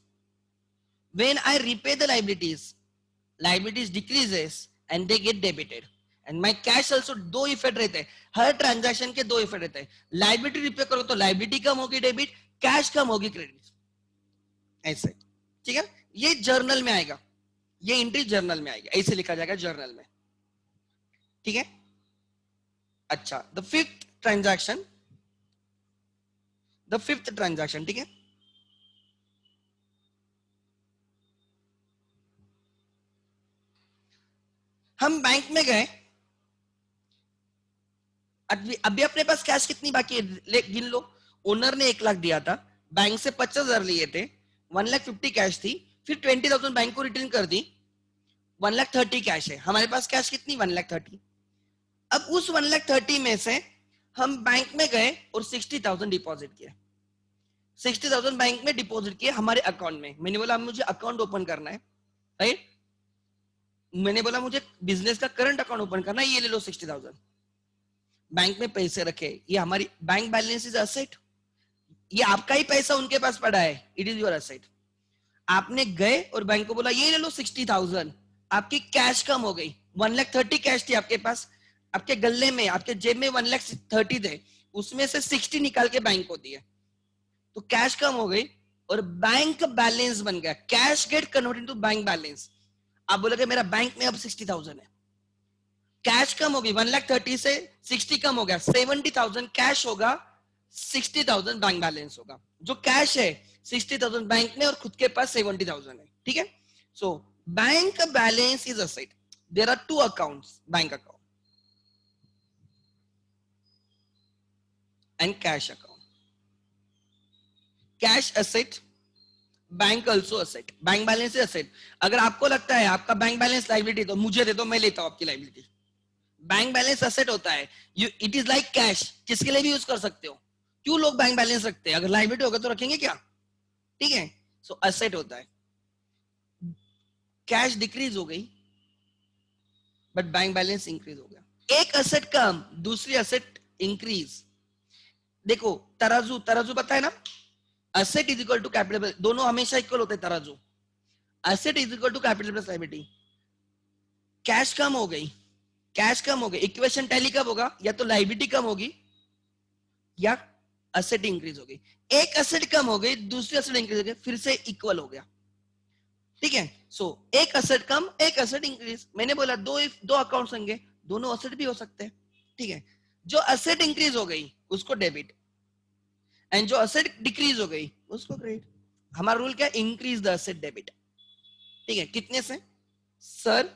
when I repay the liabilities decreases and they get debited, and my cash also। दो इफेक्ट रहते हैं, हर ट्रांजैक्शन के दो इफेक्ट रहते हैं। लाइबिलिटी रिपे करो तो लाइबिलिटी कम होगी, डेबिट। कैश कम होगी, क्रेडिट। ऐसे, ठीक है, ये जर्नल में आएगा, ये एंट्री जर्नल में आएगा, ऐसे लिखा जाएगा जर्नल में। ठीक है, अच्छा, द फिफ्थ ट्रांजैक्शन, ठीक है। हम बैंक में गए, अभी अपने पास कैश कितनी बाकी है गिन लो। ओनर ने 1 लाख दिया था, बैंक से 50,000 लिए थे, 1,50,000 कैश थी, फिर 20,000 बैंक को रिटर्न कर दी, 1,30,000 कैश है। हमारे पास कैश कितनी? 1,30,000। अब उस 1,30,000 में से हम बैंक में गए और 60,000 डिपॉजिट किया, 60,000 बैंक में डिपॉजिट किए हमारे अकाउंट में। मैंने बोला मुझे अकाउंट ओपन करना है, राइट। मैंने बोला मुझे बिजनेस का करंट अकाउंट ओपन करना है, ये ले लो 60,000। बैंक में पैसे रखे, ये हमारी बैंक बैलेंस इज असेट, ये आपका ही पैसा उनके पास पड़ा है, इट इज योर असेट। आपने गए और बैंक को बोला ये ले लो 60,000, आपकी कैश कम हो गई, 1,30,000 कैश थी आपके पास, आपके गले में, आपके जेब में 1,30,000 थे, उसमें से 60 निकाल के बैंक को दिए, तो कैश कम हो गई और बैंक बैलेंस बन गया। Cash get converted to bank balance. आप बोलोगे मेरा बैंक में अब 60,000 है, कैश कम होगी, 1,30,000 से 60 कम हो गया, 70,000 कैश होगा, 60,000 बैंक बैलेंस होगा। जो कैश है 60,000 बैंक में और खुद के पास 70,000 है, ठीक है। So bank balance is asset. There are 2 accounts, bank account and cash account. Cash asset, bank also asset. Bank balance is asset. अगर आपको लगता है आपका बैंक बैलेंस लाइबिलिटी, तो मुझे दे दो, मैं लेता हूं आपकी लाइबिलिटी। बैंक बैलेंस असेट होता है, इट इज लाइक कैश, किसके लिए भी यूज कर सकते हो। क्यों लोग बैंक बैलेंस रखते हैं? अगर लाइबिलिटी होगा तो रखेंगे क्या? ठीक है, सो असेट होता है। कैश डिक्रीज हो गई बट बैंक बैलेंस इंक्रीज हो गया। एक असेट कम, दूसरी असेट इंक्रीज। देखो तराजू, तराजू पता है ना, asset is equal to capital, दोनों हमेशा इक्वल होते हैं तराजू। Asset is equal to capital plus liability. Cash कम हो गई, कैश कम हो गई, इक्वेशन टैली कब होगा? या तो लायबिलिटी कम होगी या असेट इंक्रीज हो गई। एक असेट कम हो गई, दूसरी असेट इंक्रीज हो गई, फिर से इक्वल हो गया। ठीक है, सो एक असेट कम, एक असेट इंक्रीज। मैंने बोला दो अकाउंट्स होंगे, दोनों असेट भी हो सकते हैं। ठीक है, जो असेट इंक्रीज हो गई उसको डेबिट, एंड जो असेट डिक्रीज हो गई उसको क्रेडिट। हमारा रूल क्या? Increase the asset debit. ठीक है, कितने से? सर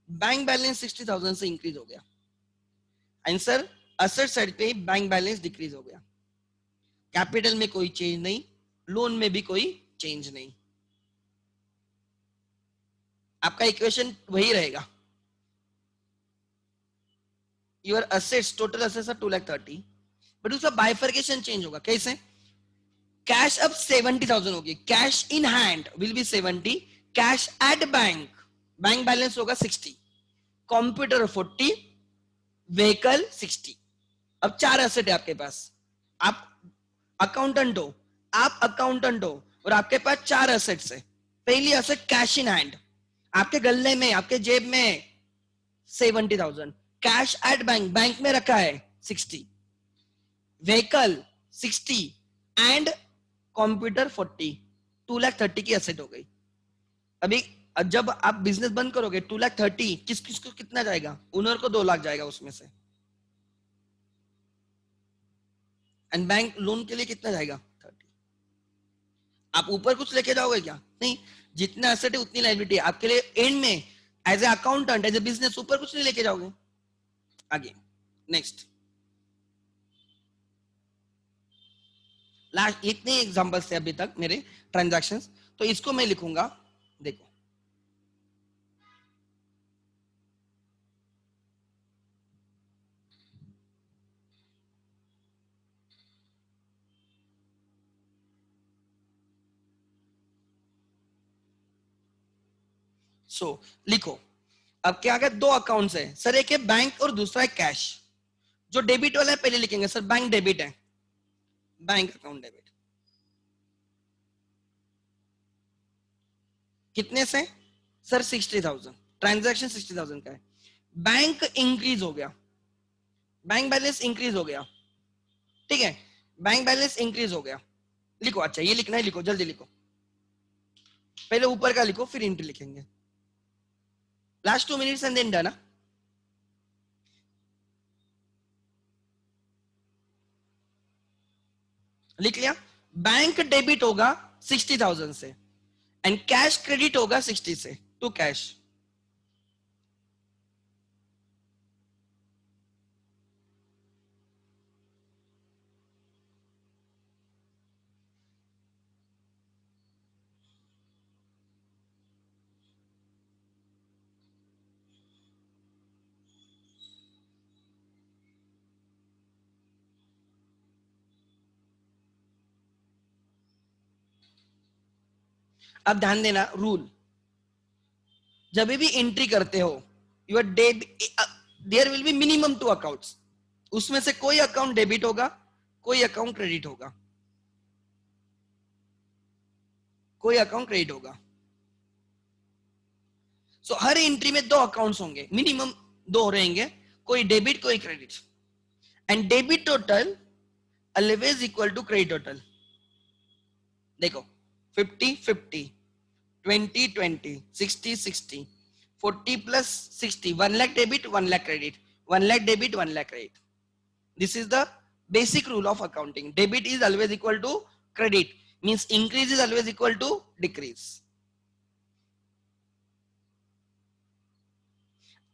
बैंक बैलेंस 60,000 से इंक्रीज हो गया, एंड सर असेट साइड पे बैंक बैलेंस डिक्रीज हो गया। कैपिटल में कोई चेंज नहीं, लोन में भी कोई चेंज नहीं। आपका इक्वेशन वही रहेगा। Your assets, total assets are 2,30,000, but उसका बाइफर्केशन चेंज होगा। कैसे? कैश अब 70,000 होगी, cash in hand will be 70, cash at bank, bank balance होगा 60, कंप्यूटर 40, व्हीकल 60। अब 4 एसेट है आपके पास, आप अकाउंटेंट हो, और आपके पास 4 एसेट्स है। पहली एसेट कैश इन हैंड, आपके गले में, आपके जेब में 70,000, कैश एट बैंक, बैंक में रखा है 60, व्हीकल 60 एंड कंप्यूटर 40, 2,30,000 की एसेट हो गई। अभी जब आप बिजनेस बंद करोगे 2,30,000 किस किस को कितना जाएगा? ओनर को 2 लाख जाएगा उसमें से, एंड बैंक लोन के लिए कितना जाएगा? 30। आप ऊपर कुछ लेके जाओगे क्या? नहीं, जितना एसेट है उतनी लायबिलिटी है आपके लिए। एंड में as a accountant, as a business, ऊपर कुछ नहीं लेके जाओगे। आगे नेक्स्ट, लास्ट इतने एग्जांपल्स थे अभी तक मेरे ट्रांजैक्शंस, तो इसको मैं लिखूंगा, देखो लिखो। अब क्या अगर 2 अकाउंट्स है सर, एक है बैंक और दूसरा है कैश। जो डेबिट वाला है पहले लिखेंगे सर, बैंक डेबिट है, बैंक अकाउंट डेबिट। कितने से सर? 60,000, ट्रांजैक्शन 60,000 का है। बैंक इंक्रीज हो गया, बैंक बैलेंस इंक्रीज हो गया, ठीक है, बैंक बैलेंस इंक्रीज हो गया। लिखो, अच्छा ये लिखना है, लिखो जल्दी लिखो, पहले ऊपर का लिखो फिर इंटू लिखेंगे। Last 2 minutes and then done. लिख लिया? बैंक डेबिट होगा 60,000 से एंड कैश क्रेडिट होगा 60 से टू कैश। अब ध्यान देना रूल, जब भी एंट्री करते हो your there will be minimum 2 accounts, उसमें से कोई अकाउंट डेबिट होगा, कोई अकाउंट क्रेडिट होगा, कोई अकाउंट क्रेडिट होगा। सो हर एंट्री में 2 अकाउंट्स होंगे, मिनिमम 2 रहेंगे, कोई डेबिट कोई credit. And debit total always equal to credit total. देखो 50-50, 20-20, 60-60, 40 plus 60, 1 lakh debit, 1 lakh credit, 1 lakh debit, 1 lakh credit. This is the basic rule of accounting. Debit is always equal to credit, means increase is always equal to decrease.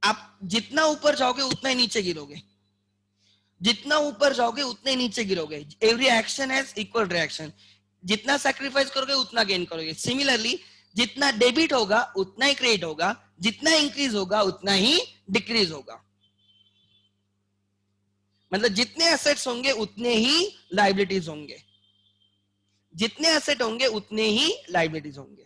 आप जितना ऊपर जाओगे उतना ही नीचे गिरोगे, जितना ऊपर जाओगे उतने नीचे गिरोगे। Every action has equal reaction, जितना सैक्रिफाइस करोगे उतना गेन करोगे। सिमिलरली जितना डेबिट होगा उतना ही क्रेडिट होगा, जितना इंक्रीज होगा उतना ही डिक्रीज होगा। मतलब जितने एसेट्स होंगे उतने ही लायबिलिटीज होंगे, जितने एसेट होंगे उतने ही लायबिलिटीज होंगे।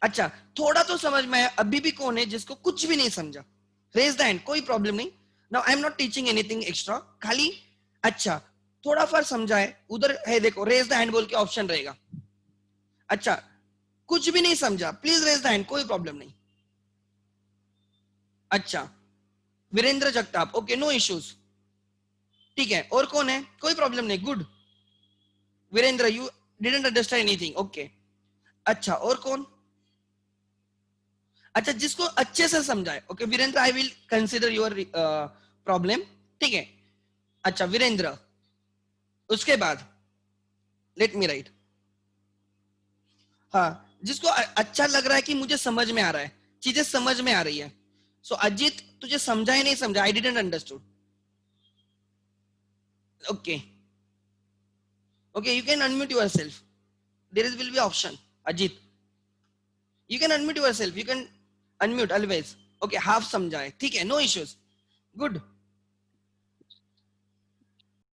अच्छा, थोड़ा तो समझ में आया? अभी भी कौन है जिसको कुछ भी नहीं समझा? रेज द हैंड, कोई प्रॉब्लम नहीं। Now I am not teaching anything extra, खाली अच्छा थोड़ा फर्क समझा है? उधर है देखो, रेज द हैंड बोल के ऑप्शन रहेगा। अच्छा, कुछ भी नहीं समझा प्लीज रेज द हैंड, कोई प्रॉब्लम नहीं। अच्छा, Virendra Jagtap, okay no issues, ठीक है। और कौन है? कोई प्रॉब्लम नहीं, good Virendra, you didn't understand anything, okay. अच्छा, और कौन? अच्छा, जिसको अच्छे से समझाए, okay Virendra, I will consider your problem, ठीक है। अच्छा वीरेंद्र, उसके बाद लेट मी राइट, हाँ, जिसको अच्छा लग रहा है कि मुझे समझ में आ रहा है, चीजें समझ में आ रही है। सो अजीत, तुझे समझा ही नहीं समझा? I didn't understood, okay okay, you can unmute yourself, there is will be option. Ajit, you can unmute yourself, you can unmute always, okay. Half समझा है, ठीक है, नो इश्यूज, गुड।